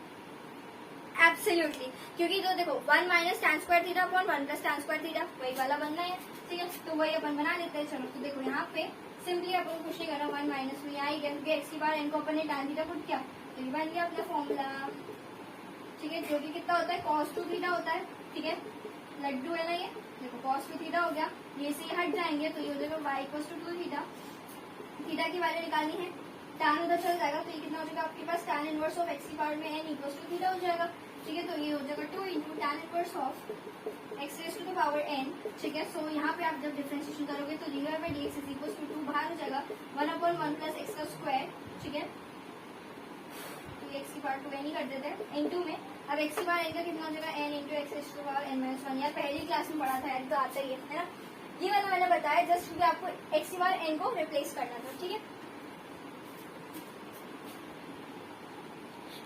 एब्सोल्युटली, क्योंकि तो देखो 1 minus tan square theta upon 1 plus tan square theta, वही वाला बनना है, ठीक है। तो वही अपन बना लेते हैं, चलो। तो देखो यहाँ पे सिंपली अपन कुछ नहीं करना, 1 माइनस में आई गया, क्योंकि x की बार n को अपन ने tan थीटा पुट किया, तो ये बन गया अपना फॉर्मूला, ठीक है, जो कि कितना होता है cos 2 थीटा होता है, ठीक है। लड्डू है ना ये, देखो cos 2 थीटा हो गया, ये से हट जाएंगे, तो ये हो जाएगा y equal to 2 theta, theta की वैल्यू निकालनी है, tan उधर चल जाएगा, तो ये कितना हो जाएगा आपके पास, tan इनवर्स ऑफ x की पावर में n इक्वल टू थीटा हो जाएगा, ठीक है। तो ये हो जाएगा 2 into tan inverse of x raise to the power n, ठीक है। सो यहाँ पे आप जब डिफरेंशिएशन करोगे तो dy by dx is equal to 2 बाहर हो जाएगा, 1/1 प्लस x का स्क्वायर, ठीक है। तो x की पावर 2 n ही कर देते हैं, इनटू में अब एक्स की पावर एन का कितना हो जाएगा, n into x raise to power n minus 1। यार पहली क्लास में पढ़ा था यार, तो आता ही है ना। ये वाला मैंने बताया जस्ट क्योंकि आपको एक्स की पावर एन को रिप्लेस करना था, ठीक है।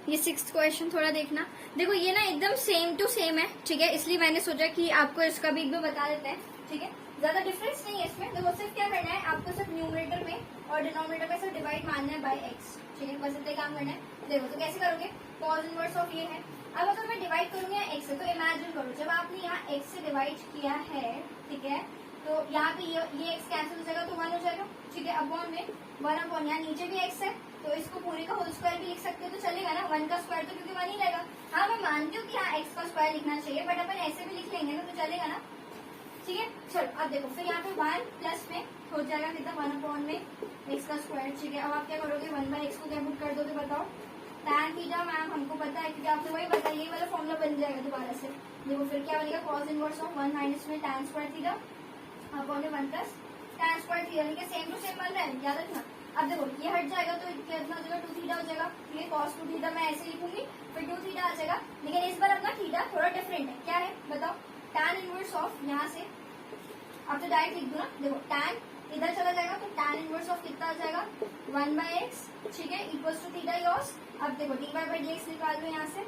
ये 6th क्वेश्चन थोड़ा देखना। देखो ये ना एकदम सेम टू सेम है, ठीक है, इसलिए मैंने सोचा कि आपको इसका भी एक बार बता देते हैं, ठीक है। ज्यादा डिफरेंस नहीं है इसमें। देखो सिर्फ क्या करना है आपको, सिर्फ न्यूमरेटर में और डिनोमिनेटर में सिर्फ डिवाइड मानना है बाय एक्स, ठीक है, बस इतना काम करना है। देखो तो कैसे करोगे, कॉस इनवर्स ऑफ ये है। अब अगर मैं डिवाइड करूंगी यहाँ एक्स से, तो इमेजिन करो जब आपने यहाँ एक्स से डिवाइड किया है, ठीक है, तो यहाँ पे ये एक्स कैंसिल हो जाएगा तो 1 हो जाएगा, ठीक है। अपॉन में 1 अपॉन, यहाँ नीचे भी एक्स है तो इसको पूरे का होल स्क्वायर भी लिख सकते हो तो चलेगा ना। 1 का स्क्वायर तो क्योंकि 1 ही रहेगा। हाँ मैं मानती हूँ कि यहाँ एक्स का स्क्वायर लिखना चाहिए, बट अपन ऐसे भी लिख लेंगे तो चलेगा ना, ठीक है। चलो अब देखो फिर यहाँ पे 1 प्लस में हो जाएगा कितना, 1 अपॉन में एक्स का स्क्वायर, ठीक है। अब आप क्या करोगे, 1 बाय एक्स को क्या पुट कर दोगे बताओ, tan थीटा। मैम हमको पता है क्योंकि आपने वही बताया, ये वाला फॉर्मूला बन जाएगा दोबारा से। देखो फिर क्या बनेगा, cos इनवर्स ऑफ 1 माइनस में tan स्क्वायर थीटा अपॉन में 1 प्लस tan स्क्वायर थीटा, ठीक है। सेम टू सेम बन रहा है, याद रखना। अब देखो ये हट जाएगा तो कितना हो जाएगा, 2 थीटा हो जाएगा, ठीक है। cos 2 थीटा मैं ऐसे लिखूंगी, फिर 2 थीटा आ जाएगा। लेकिन इस बार अपना थीटा थोड़ा डिफरेंट है, क्या है बताओ, tan इनवर्स ऑफ, यहाँ से अब तो डायरेक्ट लिख दो ना। देखो tan इधर चला जाएगा तो tan इनवर्स ऑफ कितना आ जाएगा, 1 बाय एक्स, ठीक है, इक्वल्स टू थीटा लॉस। अब देखो d y by d x निकाल लो यहाँ से।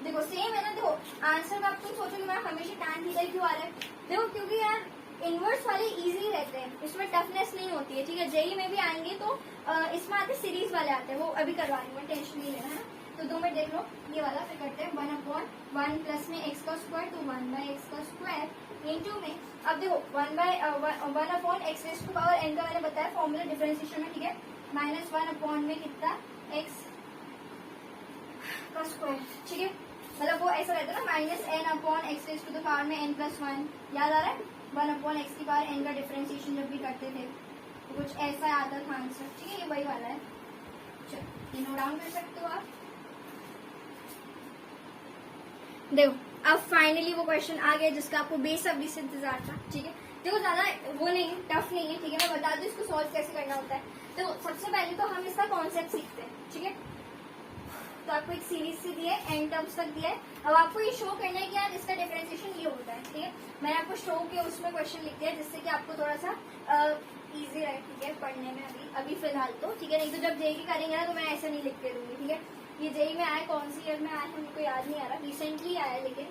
देखो सेम है ना। देखो आंसर में आप तुम सोचोगे मैम हमेशा tan थीटा क्यों आ रहा है, देखो क्योंकि यार इनवर्स वाले इजी रहते हैं, इसमें टफनेस नहीं होती है, ठीक है। जेई में भी आएंगे तो इसमें आते सीरीज वाले आते हैं, वो अभी करवा रही हूँ, टेंशन नहीं लेना है ना। तो 2 मिनट देख लो ये वाला, फिर करते हैं 1 अपॉन 1 प्लस में एक्स का स्क्वायर तो 1 बाय एक्स का स्क्वायर इंटू में। अब देखो 1 upon x raise to power n का मैंने बताया फॉर्मूला डिफरेंशिएशन में, ठीक है, माइनस 1 अपॉन में कितना एक्स का स्क्वायर, ठीक है। मतलब वो ऐसा रहता है ना, minus n upon x raise to the power में एन प्लस 1, याद आ रहा है। 1 अपॉन एक्स की पावर एन का डिफरेंशिएशन जब भी करते थे तो कुछ ऐसा आता था आंसर, ठीक है। ये वही वाला है, चलो ये नोट डाउन कर सकते हो आप। देखो अब फाइनली वो क्वेश्चन आ गया जिसका आपको बेसब्री से इंतजार था, ठीक है। देखो ज्यादा वो नहीं है, टफ नहीं है, ठीक है। मैं बता दूं इसको सॉल्व कैसे करना होता है। तो सबसे पहले तो हम इसका कॉन्सेप्ट सीखते हैं, ठीक है। तो आपको एक सीरीज से दिया है, एन टर्म्स तक दिया है। अब आपको ये शो करना है कि यार इसका डिफरेंशिएशन ये होता है, ठीक है। मैंने आपको शो के उसमें क्वेश्चन लिख दिया जिससे कि आपको थोड़ा सा इजी रहे, ठीक है, पढ़ने में अभी फिलहाल तो, ठीक है। नहीं तो जब जेई करेंगे ना तो मैं ऐसा नहीं लिख के दूंगी, ठीक है। ये जेई में आया, कौन सी ईयर में आया हमको याद नहीं आ रहा, रिसेंटली आया, लेकिन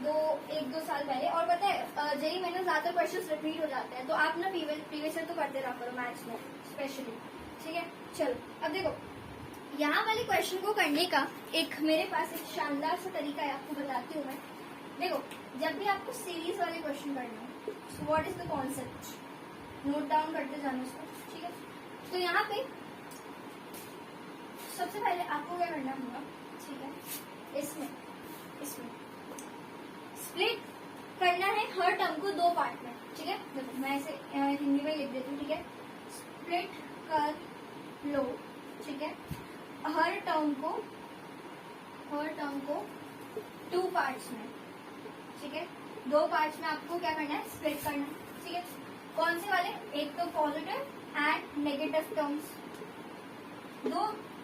1-2 साल पहले। और पता है जेई में ना ज्यादातर क्वेश्चन रिपीट हो जाते हैं, तो आप ना प्रीवियस ईयर तो करते रहा करो मैथ्स में स्पेशली, ठीक है। चलो अब देखो यहाँ वाले क्वेश्चन को करने का एक मेरे पास एक शानदार सा तरीका है, आपको बताती हूँ मैं। देखो जब भी आपको सीरीज वाले क्वेश्चन करना हो, so what is the concept, note down करते जाना उसको, ठीक है। तो यहाँ पे सबसे पहले आपको क्या करना होगा, ठीक है, इसमें स्प्लिट करना है हर टर्म को 2 पार्ट में, ठीक है। देखो मैं इसे हिंदी में लिख देती हूँ, ठीक है। स्प्लिट कर लो, ठीक है, हर टर्म को 2 पार्ट्स में, ठीक है। 2 पार्ट्स में आपको क्या करना है, स्प्लिट करना है, ठीक है। कौन से वाले, एक तो पॉजिटिव एंड नेगेटिव टर्म्स,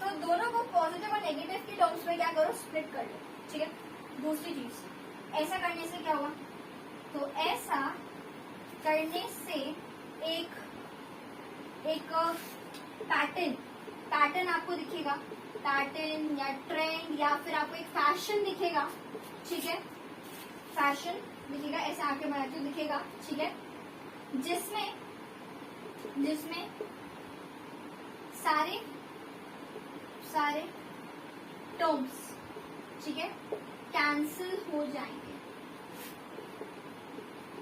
तो दोनों को पॉजिटिव और नेगेटिव के टर्म्स में क्या करो, स्प्लिट कर लो, ठीक है। दूसरी चीज, ऐसा करने से क्या होगा, तो ऐसा करने से एक पैटर्न आपको दिखेगा, पैटर्न या ट्रेंड या फिर आपको एक फैशन दिखेगा, ठीक है। फैशन दिखेगा, ऐसे आके बनाती हूँ दिखेगा, ठीक है, जिसमें सारे टर्म्स, ठीक है, कैंसिल हो जाएंगे।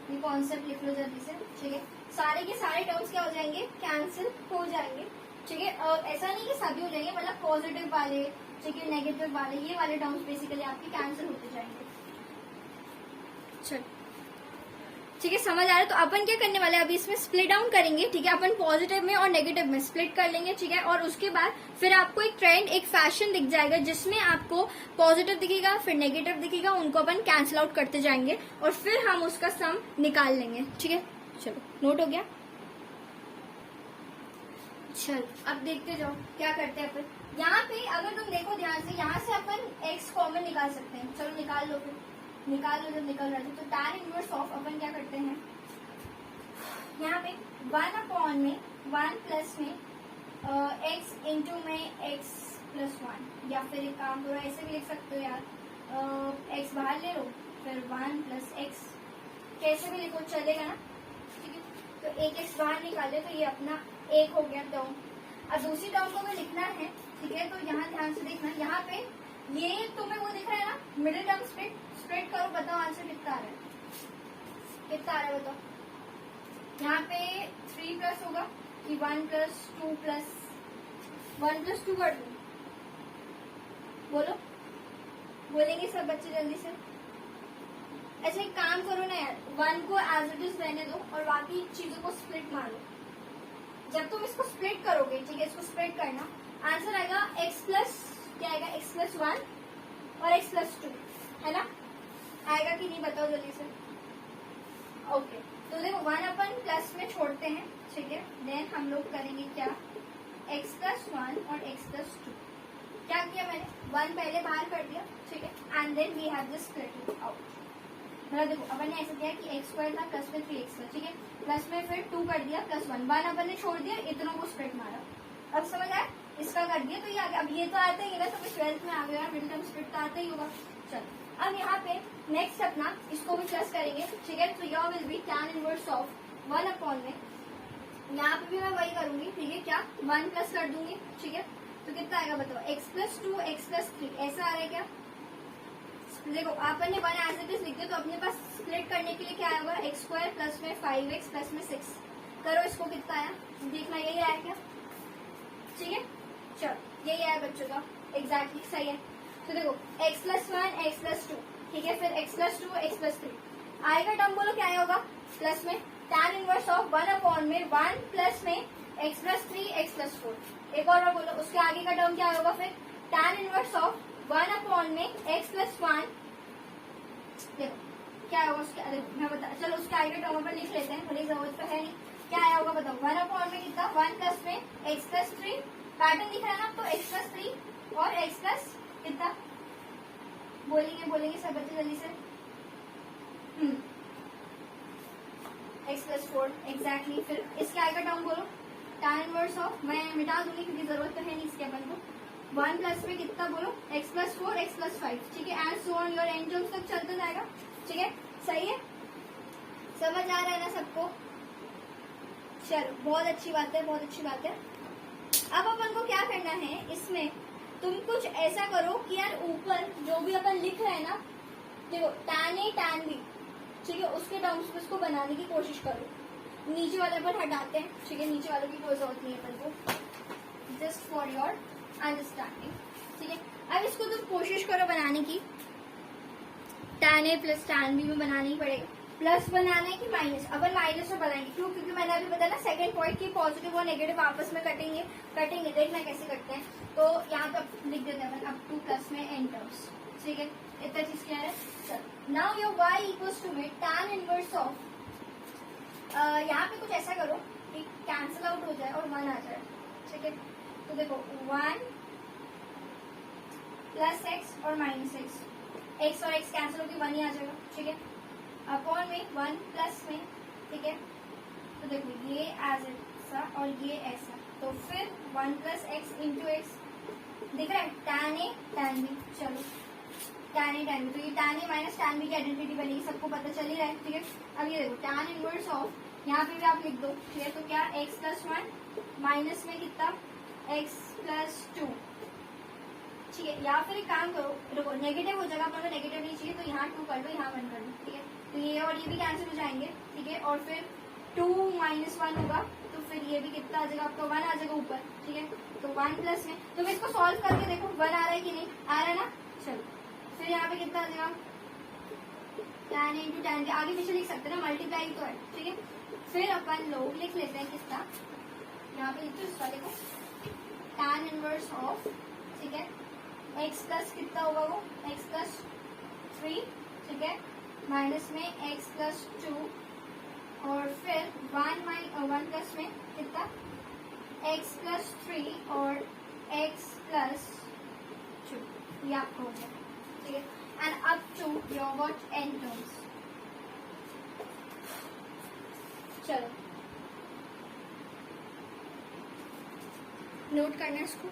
ये कॉन्सेप्ट लिख लो जल्दी से, ठीक है। सारे के सारे टर्म्स क्या हो जाएंगे, कैंसिल हो जाएंगे, ठीक है। और ऐसा नहीं कि सभी हो जाएंगे, मतलब पॉजिटिव वाले, ठीक है, नेगेटिव वाले, ये वाले टर्म्स बेसिकली आपके कैंसिल होते जाएंगे। चलो ठीक है, समझ आ रहा है। तो अपन क्या करने वाले हैं, अभी इसमें स्प्लिट डाउन करेंगे, ठीक है। अपन पॉजिटिव में और नेगेटिव में स्प्लिट कर लेंगे, ठीक है। और उसके बाद फिर आपको एक ट्रेंड, एक फैशन दिख जाएगा जिसमें आपको पॉजिटिव दिखेगा, फिर नेगेटिव दिखेगा, उनको अपन कैंसिल आउट करते जाएंगे और फिर हम उसका सम निकाल लेंगे, ठीक है। चलो नोट हो गया। चल अब देखते जाओ क्या करते हैं अपन। यहाँ पे अगर तुम देखो ध्यान से, यहाँ से अपन x कॉमन निकाल सकते हैं। चलो निकाल लो, फिर निकाल लो। जब निकल रहा है तो tan इनवर्स ऑफ अपन क्या करते हैं, यहाँ पे 1 में 1 प्लस में x इंटू में x प्लस 1, या फिर एक काम करो ऐसे भी लिख सकते हो यार, x बाहर ले लो फिर 1 प्लस x, कैसे भी लिखो चलेगा ना, ठीक है। तो एक x बाहर निकाले तो ये अपना एक हो गया टर्म। अब दूसरी टर्म को अगर लिखना है, ठीक है, तो यहाँ ध्यान से देखना, यहाँ पे ये तुम्हें वो दिख रहा है ना, मिडिल टर्म स्प्लिट करो, बताओ आंसर कितना आ रहा है, कितना आ रहा है बताओ। यहाँ पे 3 प्लस होगा कि 1 प्लस 2 प्लस 1 प्लस 2 कर दो, बोलो, बोलेंगे सब बच्चे जल्दी से। अच्छा एक काम करो ना यार, 1 को एज इट इज रहने दो और बाकी चीजों को स्प्लिट मारो। जब तुम इसको स्प्लिट करोगे, ठीक है, इसको स्प्लिट करना, आंसर आएगा x प्लस क्या आएगा, x प्लस 1 और x प्लस 2, है ना, आएगा कि नहीं बताओ जल्दी से। ओके तो देखो 1 अपन प्लस में छोड़ते हैं, ठीक है, देन हम लोग करेंगे क्या, x प्लस 1 और x प्लस 2। क्या किया मैंने, 1 पहले बाहर कर दिया, ठीक है, and then we have just split it out. मतलब देखो अपन ने ऐसा किया कि x स्क्वायर था प्लस में 3x था, ठीक है, प्लस में फिर 2 कर दिया प्लस 1 अपन ने छोड़ दिया, इतनों को स्प्लिट मारा। अब समझ आया, इसका कर दिया तो ये आ गया। अब ये तो आता ही है ना, तो 12th में आ गया, मिडिल टर्म स्प्लिट तो आता ही होगा। चल अब यहाँ पे नेक्स्ट अपना इसको भी प्लस करेंगे, ठीक है, तो यहाँ will be tan inverse of 1 upon में, यहाँ पे भी मैं वही करूंगी, ठीक है, क्या 1 प्लस कर दूंगी, ठीक है, तो कितना आएगा बताओ, x प्लस 2 x प्लस 3, ऐसा आ रहा है क्या। देखो आपने 1 एज इट इज लिख दिया, तो अपने पास स्प्लिट करने के लिए क्या आएगा, x स्क्वायर प्लस में 5x प्लस में 6, करो इसको कितना आया, देखना यही आया क्या, ठीक है, चलो यही आया बच्चों का, एग्जैक्टली सही है। तो देखो x प्लस 1 x प्लस 2, ठीक है, फिर x प्लस 2 x प्लस 3 आएगा, टर्म बोलो क्या आया होगा, प्लस में tan इनवर्स ऑफ 1 अपॉन में 1 प्लस में x प्लस 3 x प्लस 4। एक और बार बोलो, उसके आगे का टर्म क्या होगा फिर, tan इनवर्स ऑफ 1 अपॉन में x प्लस 1, देखो क्या होगा उसके, मैं बता, चलो उसके आगे का टर्म पर लिख लेते हैं, भले जरूरत तो है नहीं, क्या आया होगा बताओ, 1 अपॉन में कितना, 1 प्लस में x प्लस 3, पैटर्न दिख रहा है ना, तो x प्लस 3 और x प्लस कितना, बोलेंगे सब बच्चे जल्दी से, x प्लस 4 एग्जैक्टली। फिर इसके आगे टर्म बोलो, tan इनवर्स ऑफ, मैं मिटा दूंगी क्योंकि जरूरत तो है नहीं इसके अपन को, 1 प्लस में कितना बोलो, x प्लस 4 x प्लस 5, ठीक है, and so on your and terms तक चलता जाएगा, ठीक है, सही है, समझ आ रहा है ना सबको। चलो बहुत अच्छी बात है, बहुत अच्छी बात है। अब अपन को क्या करना है, इसमें तुम कुछ ऐसा करो कि यार ऊपर जो भी अपन लिख रहे हैं ना, देखो tan A tan B, ठीक है, उसके टर्म्स में उसको बनाने की कोशिश करो। नीचे वाले अपन हटाते हैं, ठीक है, नीचे वालों की कोई जरूरत नहीं है अपन को, जस्ट फॉर योर अंडरस्टैंडिंग, ठीक है। अब इसको तुम कोशिश करो बनाने की, tan A plus tan B में बनाना ही पड़ेगा। प्लस बनाना है कि माइनस, अपन माइनस में बनाएंगे, क्यों, क्योंकि मैंने अभी बताया ना सेकंड पॉइंट की पॉजिटिव और नेगेटिव आपस में कटेंगे, देखना कैसे कटते हैं। तो यहाँ पे लिख देते हैं अब 2 प्लस में n टर्म्स, ठीक है, इतना चीज क्या है। चलो now your y equals to में tan इनवर्स ऑफ, यहाँ पे कुछ ऐसा करो कि कैंसिल आउट हो जाए और 1 आ जाए, ठीक है, तो देखो 1 प्लस x और माइनस x और x कैंसिल होकर 1 ही आ जाएगा, ठीक है, अपॉन में 1 प्लस में, ठीक है, तो देखो ये ऐसा और ये ऐसा, तो फिर 1 प्लस एक्स इंटू एक्स दिख रहा है, tan A tan B, चलो tan A tan B, तो ये tan A minus tan B की आइडेंटिटी बनेगी, सबको पता चल ही रहा है, ठीक है। अब ये देखो tan इनवर्स ऑफ, यहाँ पे भी आप लिख दो, ठीक है, तो क्या x प्लस 1 माइनस में कितना x प्लस 2, ठीक है, या फिर एक काम करो, देखो नेगेटिव हो जाएगा, अपना नेगेटिव नहीं चाहिए, तो यहाँ 2 कर दो, यहाँ 1 कर दो, ठीक है, तो ये और ये भी कैंसिल हो जाएंगे, ठीक है, और फिर 2 माइनस 1 होगा, तो फिर ये भी कितना आ जाएगा आपका, 1 आ जाएगा ऊपर, ठीक है, तो 1 प्लस में तुम इसको सॉल्व करके देखो 1 आ रहा है कि नहीं आ रहा है ना। चलो फिर यहाँ पे कितना आ जाएगा, tan A into tan B, आगे पीछे लिख सकते हैं ना, मल्टीप्लाई तो है, ठीक है। फिर अपन लोग लिख लेते हैं कितना, यहाँ पे लिखते इस वाले को, tan इनवर्स ऑफ, ठीक है, x प्लस कितना होगा वो, x प्लस 3, ठीक है, माइनस में x प्लस 2 और फिर 1 प्लस में कितना एक्स प्लस 3 और एक्स प्लस 2, ये आपका हो गया, ठीक है। And up to your what n terms. चलो नोट करना है इसको।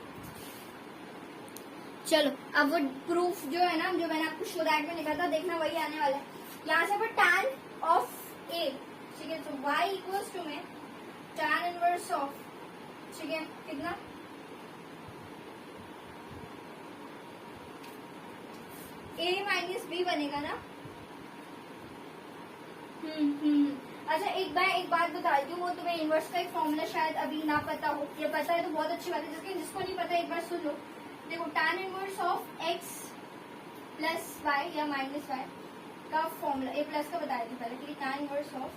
चलो अब वो प्रूफ जो है ना, जो मैंने आपको शो दैट में लिखा था, देखना वही आने वाला है। यहाँ से वो tan ऑफ ए, ठीक है, तो y इक्वल्स टू में tan इनवर्स ऑफ, ठीक है, कितना a माइनस बी बनेगा ना। अच्छा एक बात बता दी हूँ, वो तुम्हें इनवर्स का एक फॉर्मूला शायद अभी ना पता हो, या पता है तो बहुत अच्छी बात है, जिसको नहीं पता एक बार सुन लो। देखो tan inverse of x plus y या माइनस वाई का फॉर्मूला, ए प्लस का बताया था पहले कि tan inverse of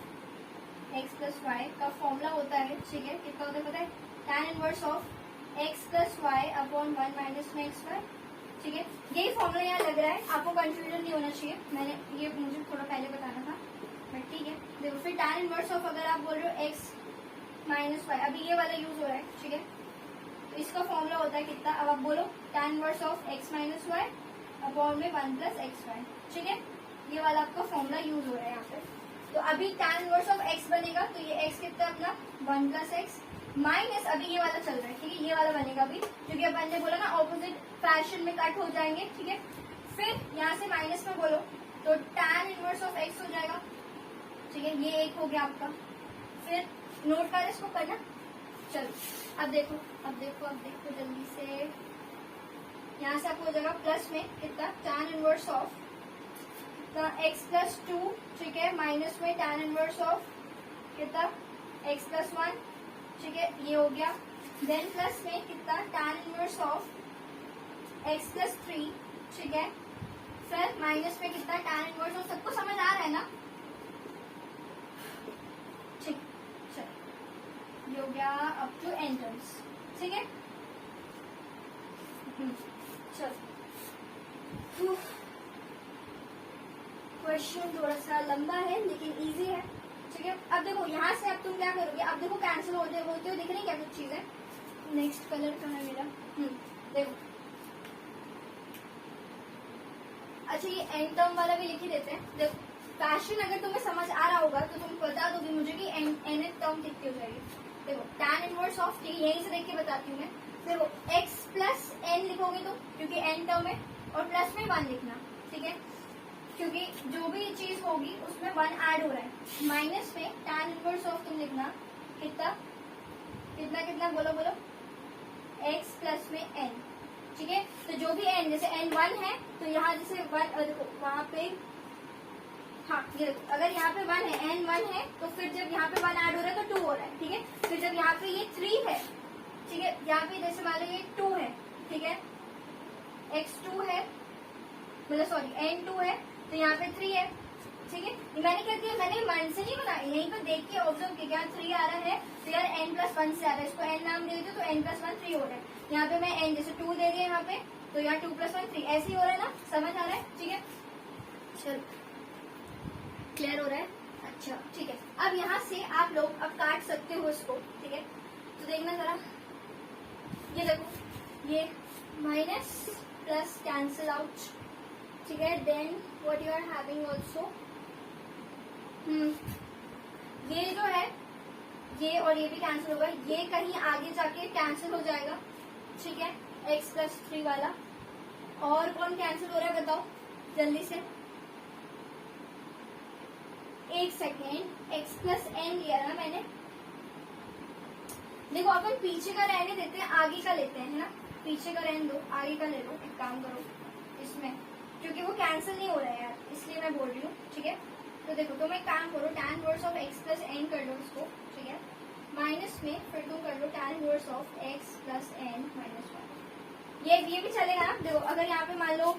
x plus y का फॉर्मूला होता है, ठीक है, कितना होता है पता है, tan inverse of x plus y upon 1 minus में एक्स वाई, ठीक है। यही फॉर्मूला यहाँ लग रहा है, आपको कंफ्यूजन नहीं होना चाहिए, मैंने ये मुझे थोड़ा पहले बताना था, बट ठीक है। देखो फिर tan इनवर्स ऑफ, अगर आप बोल रहे हो x माइनस वाई, अभी ये वाला यूज हो रहा है, ठीक है, तो इसका फॉर्मूला होता है कितना, अब आप बोलो tan inverse of x minus y upon में 1 प्लस एक्स वाई, ठीक है, ये वाला आपका फॉर्मूला यूज हो रहा है यहाँ पे। तो अभी tan इनवर्स ऑफ x बनेगा, तो ये x कितना अपना 1 प्लस एक्स माइनस, अभी ये वाला चल रहा है, ठीक है, ये वाला बनेगा अभी, क्योंकि अपन ने बोला ना ऑपोजिट फैशन में कट हो जाएंगे, ठीक है। फिर यहाँ से माइनस में बोलो तो tan इनवर्स ऑफ x हो जाएगा, ठीक है, ये एक हो गया आपका। फिर नोट कर इसको करना। चलो अब देखो जल्दी से, यहाँ से आपको हो जाएगा प्लस में कितना tan इनवर्स ऑफ कितना x प्लस 2, ठीक है, माइनस में tan इनवर्स ऑफ कितना x प्लस 1, ठीक है, ये हो गया। देन प्लस में कितना tan inverse of x plus 3, ठीक है, फिर माइनस में कितना tan इनवर्स ऑफ, सबको समझ आ रहा है ना, ठीक, चलो ये हो गया अप टू n टर्म्स, ठीक है। चलो क्वेश्चन थोड़ा सा लंबा है लेकिन इजी है, ठीक है। अब देखो यहाँ से अब तुम क्या करोगे, अब देखो कैंसिल होते होते दिख रही क्या कुछ चीजें। नेक्स्ट कलर कहाँ है मेरा, देखो अच्छा ये एन टर्म वाला भी लिख ही देते हैं। देखो फैशन अगर तुम्हें समझ आ रहा होगा तो तुम बता दोगे मुझे कि एन टर्म कितनी हो जाएगी। देखो tan इनवर्स ऑफ, ठीक है, यहीं से देख के बताती हूँ मैं। देखो x प्लस एन लिखोगे तुम, क्योंकि एन टर्म है, और प्लस में 1 लिखना, ठीक है, क्योंकि जो भी चीज होगी उसमें 1 ऐड हो रहा है। माइनस में tan इनवर्स ऑफ तुम लिखना कितना कितना कितना, बोलो बोलो, x प्लस में n, ठीक है। तो जो भी n, जैसे n 1 है तो यहाँ जैसे 1, देखो वहां पे, हाँ ये देखो अगर यहाँ पे 1 है, n 1 है, तो फिर जब यहाँ पे 1 ऐड हो रहा है तो 2 हो रहा है, ठीक है। फिर जब यहाँ पे ये 3 है, ठीक है, यहाँ पे जैसे मान लो ये 2 है, ठीक है, x2 है, मतलब सॉरी n2 है, तो यहाँ पे 3 है, ठीक है। मैंने क्या किया, मैंने मन से नहीं बनाया, यहीं पर देख के ऑब्जर्व किया, यहाँ 3 आ रहा है तो यार n प्लस 1 से आ रहा है, इसको n नाम दे देते तो n प्लस 1 3 हो रहा है। यहाँ पे मैं n जैसे 2 दे दिया यहाँ पे, तो यहाँ 2 प्लस 1 3, ऐसे ही हो रहा है ना, समझ आ रहा है, ठीक है। चलो क्लियर हो रहा है, अच्छा ठीक है। अब यहाँ से आप लोग अब काट सकते हो इसको, ठीक है, तो देखना जरा, ये देखो ये माइनस प्लस कैंसिल आउट, ठीक है। Then what you are having also, ये जो है ये और ये भी कैंसिल होगा, ये कहीं आगे जाके कैंसिल हो जाएगा, ठीक है, x प्लस 3 वाला। और कौन कैंसिल हो रहा है बताओ जल्दी से, एक सेकेंड, x प्लस n लिया ना मैंने, देखो अपन पीछे का रहने देते हैं, आगे का लेते हैं, है ना, पीछे का रहने दो, आगे का ले लो। एक काम करो इसमें, क्योंकि वो कैंसिल नहीं हो रहा है यार, इसलिए मैं बोल रही हूँ, ठीक है। तो देखो तुम एक काम करो, tan inverse of x plus n कर लो इसको, ठीक है, माइनस में फिर तुम कर लो tan inverse of x plus n minus 1, ये भी चलेगा ना। देखो अगर यहाँ पे मान लो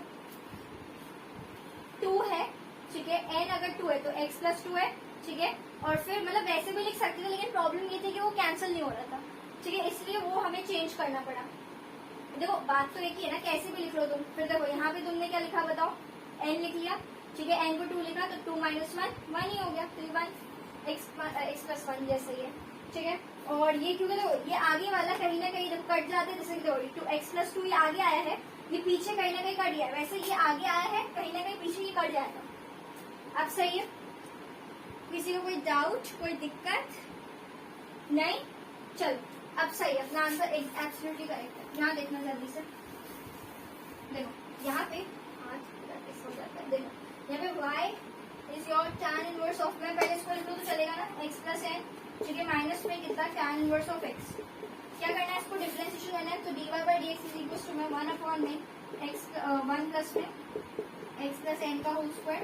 2 है, ठीक है, n अगर 2 है तो x प्लस 2 है, ठीक है, और फिर मतलब वैसे भी लिख सकते थे, लेकिन प्रॉब्लम ये थी कि वो कैंसिल नहीं हो रहा था, ठीक है, इसलिए वो हमें चेंज करना पड़ा। देखो बात तो एक ही है ना, कैसे भी लिख लो तुम। फिर देखो यहाँ पे तुमने क्या लिखा बताओ, n लिख लिया, ठीक है, n को 2 लिखा तो 2 माइनस 1 1 ही हो गया, तो 1 x प्लस 1 जैसे ही है, ठीक है। और ये क्योंकि देखो ये आगे वाला कहीं ना कहीं जब कट जाते हैं, जैसे कि 2x+2 ये आगे आया है, ये पीछे कहीं ना कहीं कट गया है, वैसे ये आगे आया है कहीं ना कहीं पीछे ये कट जाएगा। अब सही है, किसी को कोई डाउट, कोई दिक्कत नहीं? चलो अब सही है, अपना आंसर एब्सोल्युटली करेक्ट है। यहाँ देखना जल्दी से, देखो यहाँ पे हाथ हो जाता है, देखो यहाँ पे y is your tan inverse of, मैं पहले इसको लिख लूँ तो चलेगा ना, x+n, ठीक है, माइनस में कितना tan इनवर्स ऑफ x। क्या करना है, इसको डिफरेंशिएशन करना है, तो dy/dx इज इक्वल टू में 1 में x 1 प्लस में x+n का होल स्क्वायर,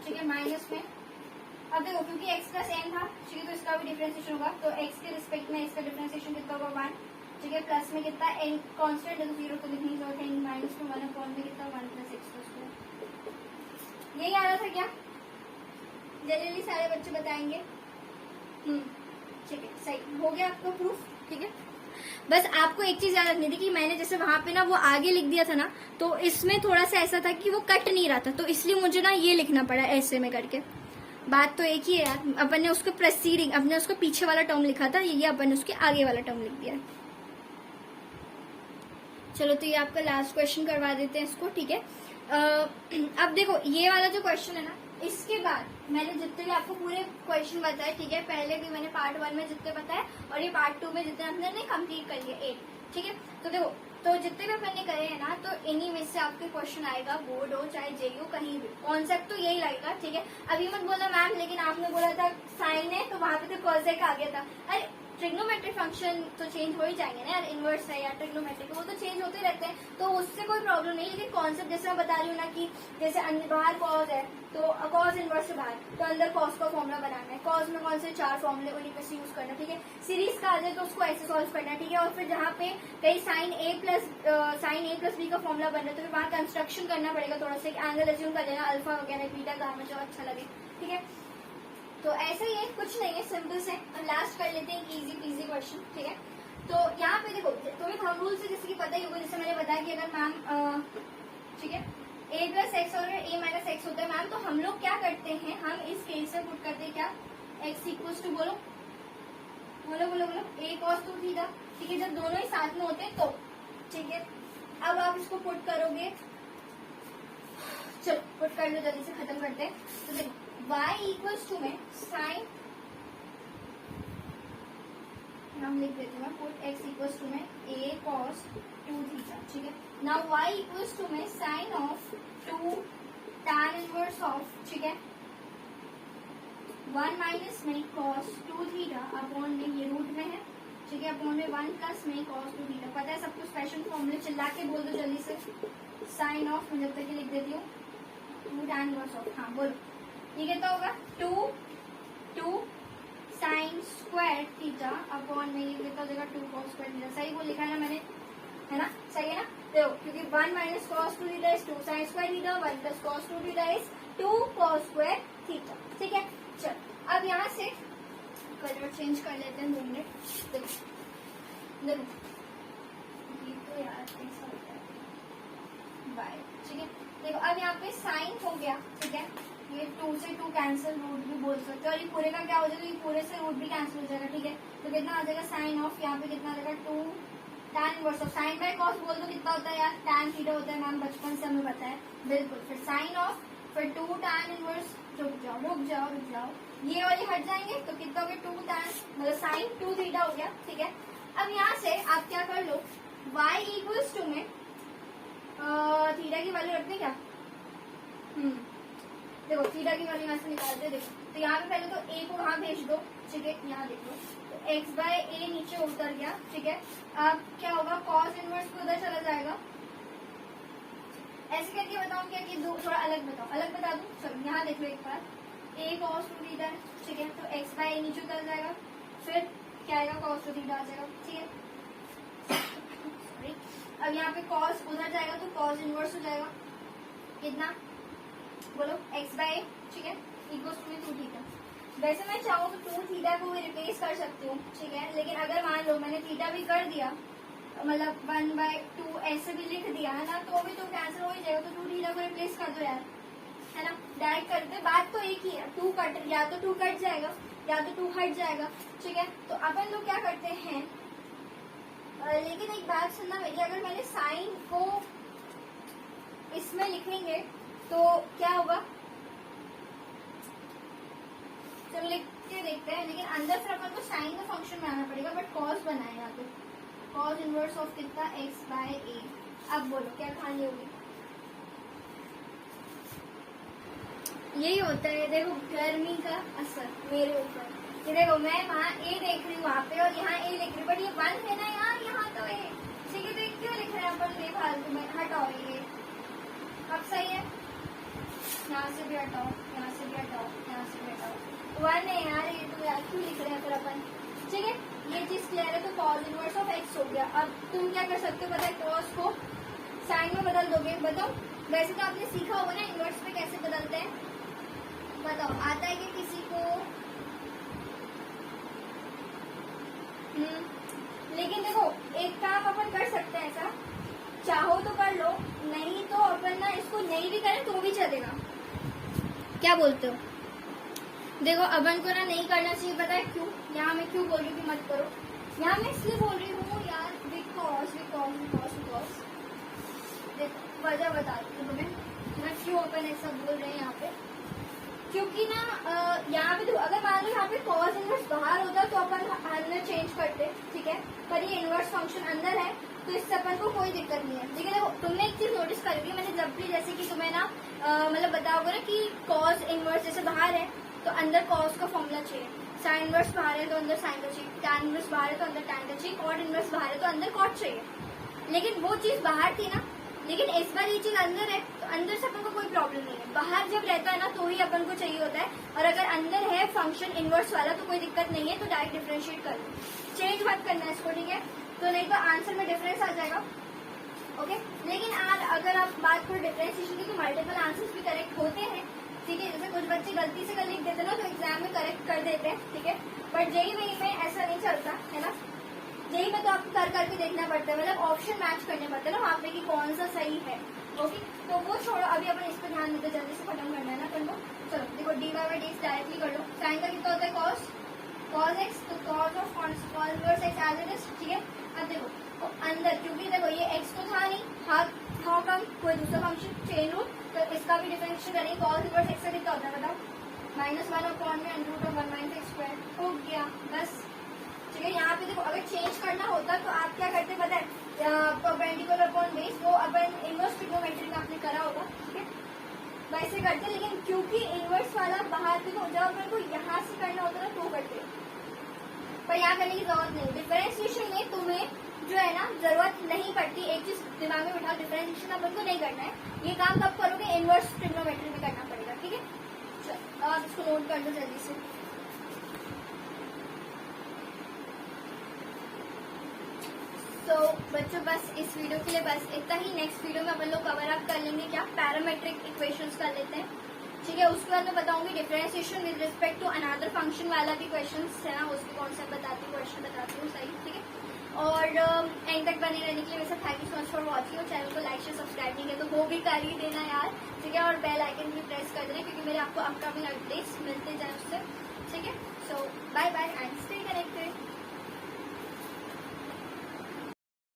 ठीक है, माइनस में। अब देखो क्योंकि x+n था, ठीक है, तो इसका भी डिफरेंशिएशन होगा, तो x के रिस्पेक्ट में इसका डिफरेंशिएशन कितना होगा 1, ठीक है, प्लस में कितना n कांस्टेंट है तो 0 तो लिखने की जरूरत है, माइनस में 1 में कितना 1 + x²। यही आ रहा था क्या? जल्दी सारे बच्चे बताएंगे। ठीक है, सही हो गया आपका प्रूफ, ठीक है। बस आपको एक चीज याद रखनी थी कि मैंने जैसे वहां पे ना वो आगे लिख दिया था ना, तो इसमें थोड़ा सा ऐसा था कि वो कट नहीं रहा था, तो इसलिए मुझे ना ये लिखना पड़ा ऐसे में करके। बात तो एक ही है यार, अपन ने उसको प्रेसीडिंग, अपने उसको पीछे वाला टर्म लिखा था, ये अपन ने उसके आगे वाला टर्म लिख दिया। चलो तो ये आपका लास्ट क्वेश्चन करवा देते हैं इसको, ठीक है। अब देखो ये वाला जो क्वेश्चन है ना, इसके बाद मैंने जितने भी आपको पूरे क्वेश्चन बताए, ठीक है, पहले भी मैंने पार्ट 1 में जितने बताए और ये पार्ट 2 में जितने हमने कंप्लीट कर लिया 8, ठीक है। तो देखो, तो जितने भी अपन ने करे हैं ना, तो इन्हीं में से आपके क्वेश्चन आएगा, बोर्ड हो चाहे जेयू कहीं भी, कॉन्सेप्ट तो यही लगेगा, ठीक है। अभी मत बोला मैम लेकिन आपने बोला था साइन है तो वहां पे तो कॉसेक आ गया था। अरे ट्रिग्नोमेट्रिक फंक्शन तो चेंज हो ही जाएंगे ना यार, इनवर्स है या ट्रिग्नोमेट्रिक, वो तो चेंज होते रहते हैं, तो उससे कोई प्रॉब्लम नहीं। लेकिन कॉन्सेप्ट जैसे मैं बता रही हूँ ना कि जैसे बाहर कॉज है तो कॉज इनवर्स से बाहर, तो अंदर कॉज का फॉर्मुला बनाना है, कॉज में कौन से 4 फॉर्मुले उन्हीं पे से यूज करना, ठीक है। सीरीज का आ जाए तो उसको ऐसे सॉल्व करना है, ठीक है। और फिर जहाँ पे कहीं साइन ए प्लस बी का फॉर्मुला बन रहा है तो फिर वहाँ कंस्ट्रक्शन करना पड़ेगा थोड़ा सा, एंगल एज्यूम कर लेना, अल्फा वगैरह बीटा गामा जो अच्छा लगे, ठीक है। तो ऐसा ही है, कुछ नहीं है, सिंपल से। हम लास्ट कर लेते हैं इजी पीजी क्वेश्चन, ठीक है। तो यहाँ पे देखो, तुम्हें थंब रूल से जैसे कि पता ही होगा, जैसे मैंने बताया कि अगर मैम, ठीक है, a+x और a-x होता है मैम, तो हम लोग क्या करते हैं, हम इस केस में पुट करते हैं क्या, x इक्वल्स टू, बोलो बोलो बोलो बोलो, a cos 2 थीटा, ठीक है, जब दोनों ही साथ में होते हैं तो, ठीक है। अब आप इसको पुट करोगे, चलो पुट कर लो, जल्दी से खत्म करते हैं। तो देखो y इक्वल्स टू में साइन, हम लिख देते हैं पुट x इक्वल्स टू में a cos 2 थीटा, ठीक है। नाउ y इक्वल्स टू में sine of 2 tan inverse of, ठीक है, 1 माइनस में cos 2 थीटा अपॉन में, ये रूट में है, ठीक है, अपॉन में 1 प्लस में cos 2 थीटा। पता है सबको स्पेशल फॉर्मूले, चिल्ला के बोल दो जल्दी से। साइन ऑफ, मैं जब तक लिख देती हूँ 2 tan इनवर्स ऑफ, हाँ बोलो, ये कितना होगा 2 साइन स्क्वायर थीटा अपॉन में ये कितना देगा 2 cos स्क्वायर थीटा। सही वो लिखा है ना मैंने, है ना, सही है ना। देखो क्योंकि 1 minus cos 2 theta is 2 sine square theta, 1 plus cos 2 theta is 2 cos square theta, ठीक है। चल अब यहाँ से कलर चेंज कर लेते हैं 2 मिनट। देखो देखो ये तो यार ऐसा होता है बाय, ठीक है। देखो अब यहाँ पे साइन हो गया, ठीक है, ये 2 से 2 कैंसिल, रूट भी बोल सकते हो, और ये पूरे का क्या हो जाएगा, ये पूरे से रूट भी कैंसिल हो जाएगा, ठीक है। तो कितना आ जाएगा साइन ऑफ, यहाँ पे कितना आ जाएगा 2 tan inverse of, sine by cos बोल दो कितना होता है यार, tan थीटा होता है मैम, बचपन से हमें पता है, बिल्कुल। फिर साइन ऑफ, फिर 2 tan इनवर्स, रुक जाओ, ये वाले हट जाएंगे तो कितना हो गया 2 tan, मतलब साइन 2 थीटा हो गया, ठीक है। अब यहाँ से आप क्या कर लो, y इक्वल्स टू में थीटा की वैल्यू रखते क्या, देखो थीटा की वैल्यू यहाँ से निकालते हैं। देखो तो यहाँ पे पहले तो a को वहां भेज दो, ठीक है, यहाँ देखो तो x/a नीचे उतर गया, ठीक है। अब क्या होगा, cos इनवर्स को उधर चला जाएगा, ऐसे करके बताऊँ क्या कि थोड़ा अलग बताओ, अलग बता दूं, चलो यहाँ देख लो एक बार, a cos 2 थीटा है, ठीक है, तो x/a नीचे उतर जाएगा, फिर क्या आएगा cos 2 थीटा आ जाएगा, ठीक है। सॉरी, अब यहाँ पे cos उधर जाएगा तो cos इनवर्स हो जाएगा, कितना बोलो x/a, ठीक है, इक्वल्स टू 2 थीटा। वैसे मैं चाहूँ तो 2 थीटा को भी रिप्लेस कर सकती हूँ, ठीक है, लेकिन अगर मान लो मैंने थीटा भी कर दिया, मतलब 1/2 ऐसे भी लिख दिया है ना, तो भी तो कैंसिल हो ही जाएगा, तो 2 थीटा को रिप्लेस कर दो यार, है ना, डायरेक्ट करते, बात तो एक ही है, 2 कट, या तो 2 कट जाएगा या तो 2 हट जाएगा, ठीक है। तो अपन लोग क्या करते हैं, लेकिन एक बात सुनना मेरी, अगर मैंने साइन को इसमें लिखेंगे तो क्या होगा, चलो लिख के देखते हैं। लेकिन अंदर से अपन को साइन का फंक्शन बनाना पड़ेगा, बट कॉस बनाएगा तो कॉस इनवर्स ऑफ कितना x बाय a। अब बोलो क्या कहानी होगी। यही होता है, देखो गर्मी का असर मेरे ऊपर। ये देखो मैं वहाँ a देख रही हूँ वहाँ पे और यहाँ a लिख रही हूँ, बट ये 1 है ना यार, यहाँ तो a, ठीक है। तो ये क्यों लिख रहे हैं अपन बेफालतू में, हटाओ ये। अब सही है, यहाँ से भी हटाओ, यहाँ से भी हटाओ, यहाँ से भी हटाओ। 1 है यार ये, तो यार क्यों लिख रहे हैं फिर अपन, ठीक है। ये चीज क्लियर है। तो कॉस इनवर्स ऑफ x हो गया। अब तुम क्या कर सकते हो पता है, कॉस को साइन में बदल दोगे। बताओ, वैसे तो आपने सीखा होगा ना इनवर्स में कैसे बदलते हैं, बताओ आता है कि किसी को। लेकिन देखो एक काम अपन कर सकते हैं, ऐसा चाहो तो कर लो, नहीं तो अपन ना इसको नहीं भी करें तो भी चलेगा। क्या बोलते हो? देखो अपन को ना नहीं करना चाहिए, पता है क्यों? यहाँ मैं क्यों बोल रही हूँ कि मत करो, यहाँ मैं इसलिए बोल रही हूँ यार, बिकॉज बिकॉज बिकॉज बिकॉज देखो वजह बताती हूँ तुम्हें मैं क्यों अपन ऐसा बोल रहे हैं यहाँ पे। क्योंकि ना यहाँ पे तो अगर मान लो यहाँ पे कॉस इनवर्स बाहर होता तो अपन अंदर चेंज करते, ठीक है। पर ये इनवर्स फंक्शन अंदर है तो इससे अपन को कोई दिक्कत नहीं है। लेकिन देखो तुमने एक चीज नोटिस कर ली, मैंने जब भी जैसे कि तुम्हें ना मतलब बताओगे ना कि कॉस इनवर्स जैसे बाहर है तो अंदर कॉस का फॉर्मूला चाहिए, साइन इनवर्स बाहर है तो अंदर साइन का चाहिए, टैन इनवर्स बाहर है तो अंदर टैन का चाहिए, कॉट इनवर्स बाहर है तो अंदर कॉट चाहिए। लेकिन वो चीज बाहर थी ना, लेकिन इस बार ये चीज अंदर है तो अंदर से अपन को कोई प्रॉब्लम नहीं है। बाहर जब रहता है ना तो ही अपन को चाहिए होता है, और अगर अंदर है फंक्शन इनवर्स वाला तो कोई दिक्कत नहीं है, तो डायरेक्ट डिफरेंशिएट कर लो, चेंज मत करना है इसको, ठीक है। तो नहीं तो आंसर में डिफरेंस आ जाएगा, ओके। लेकिन अगर आप बात करो डिफरेंशिएशन की तो मल्टीपल आंसर्स भी करेक्ट होते हैं, ठीक है। जैसे कुछ बच्चे गलती से लिख देते ना तो एग्जाम में करेक्ट कर देते हैं, ठीक है। बट जेईई में ऐसा नहीं चलता है ना, जेईई में तो आपको कर करके देखना पड़ता है, मतलब ऑप्शन मैच करने पड़ते हैं ना वहाँ पे कि कौन सा सही है, ओके। तो वो छोड़ो, अभी अपन इस पर ध्यान देते, जल्दी से खत्म करना है ना अपन को। चलो देखो dy बाई डी डायरेक्टली कर लो। साइन का कितना होता है कॉस, कॉस एक्स, तो cos of cos inverse x as it is, ठीक है। अब देखो तो अंदर, क्योंकि देखो ये एक्स तो था नहीं, था कम कोई दूसरा फंक्शन चेन रूट, तो इसका भी डिफरेंशिएशन करेंगे। कॉस इनवर्स एक्स का कितना होता है बताओ, -1/1 में under root of 1 - x square हो गया बस, ठीक है। यहाँ पे देखो अगर चेंज करना होता तो आप क्या करते पता है, परपेंडिकुलर अपॉन बेस, वो अपन इनवर्स ट्रिग्नोमेट्री में आपने करा होगा, ठीक है, वैसे करते। लेकिन क्योंकि इनवर्स वाला बाहर देखो जब अपन को यहाँ से करना होता है तो करते, पर यहाँ करने की जरूरत नहीं। डिफरेंशिएशन में तुम्हें जो है ना जरूरत नहीं पड़ती, एक चीज दिमाग में बिठाओ, डिफरेंशिएशन अपन को नहीं करना है, ये काम कब करोगे, इनवर्स ट्रिग्नोमेट्री में करना पड़ेगा, ठीक है। चलो आप इसको नोट कर दो जल्दी से। तो बच्चों बस इस वीडियो के लिए बस इतना ही। नेक्स्ट वीडियो में अपन लोग कवर अप कर लेंगे क्या, पैरामेट्रिक इक्वेशंस कर लेते हैं, ठीक है। उसके बाद मैं बताऊंगी differentiation with respect to another function वाला भी क्वेश्चन है ना, उसके कॉन्सेप्ट बताती हूँ, क्वेश्चन बताती हूँ, सही, ठीक है। और एंड तक बने रहने के लिए वैसे thank you so much for watching. और चैनल को लाइक शेयर सब्सक्राइब नहीं किया तो वो भी कर ही देना यार, ठीक है। और बेल आइकन भी प्रेस कर देना, क्योंकि मेरे आपको अपकमिंग अपडेट्स मिलते जाए उससे, ठीक है। So bye bye and stay connected.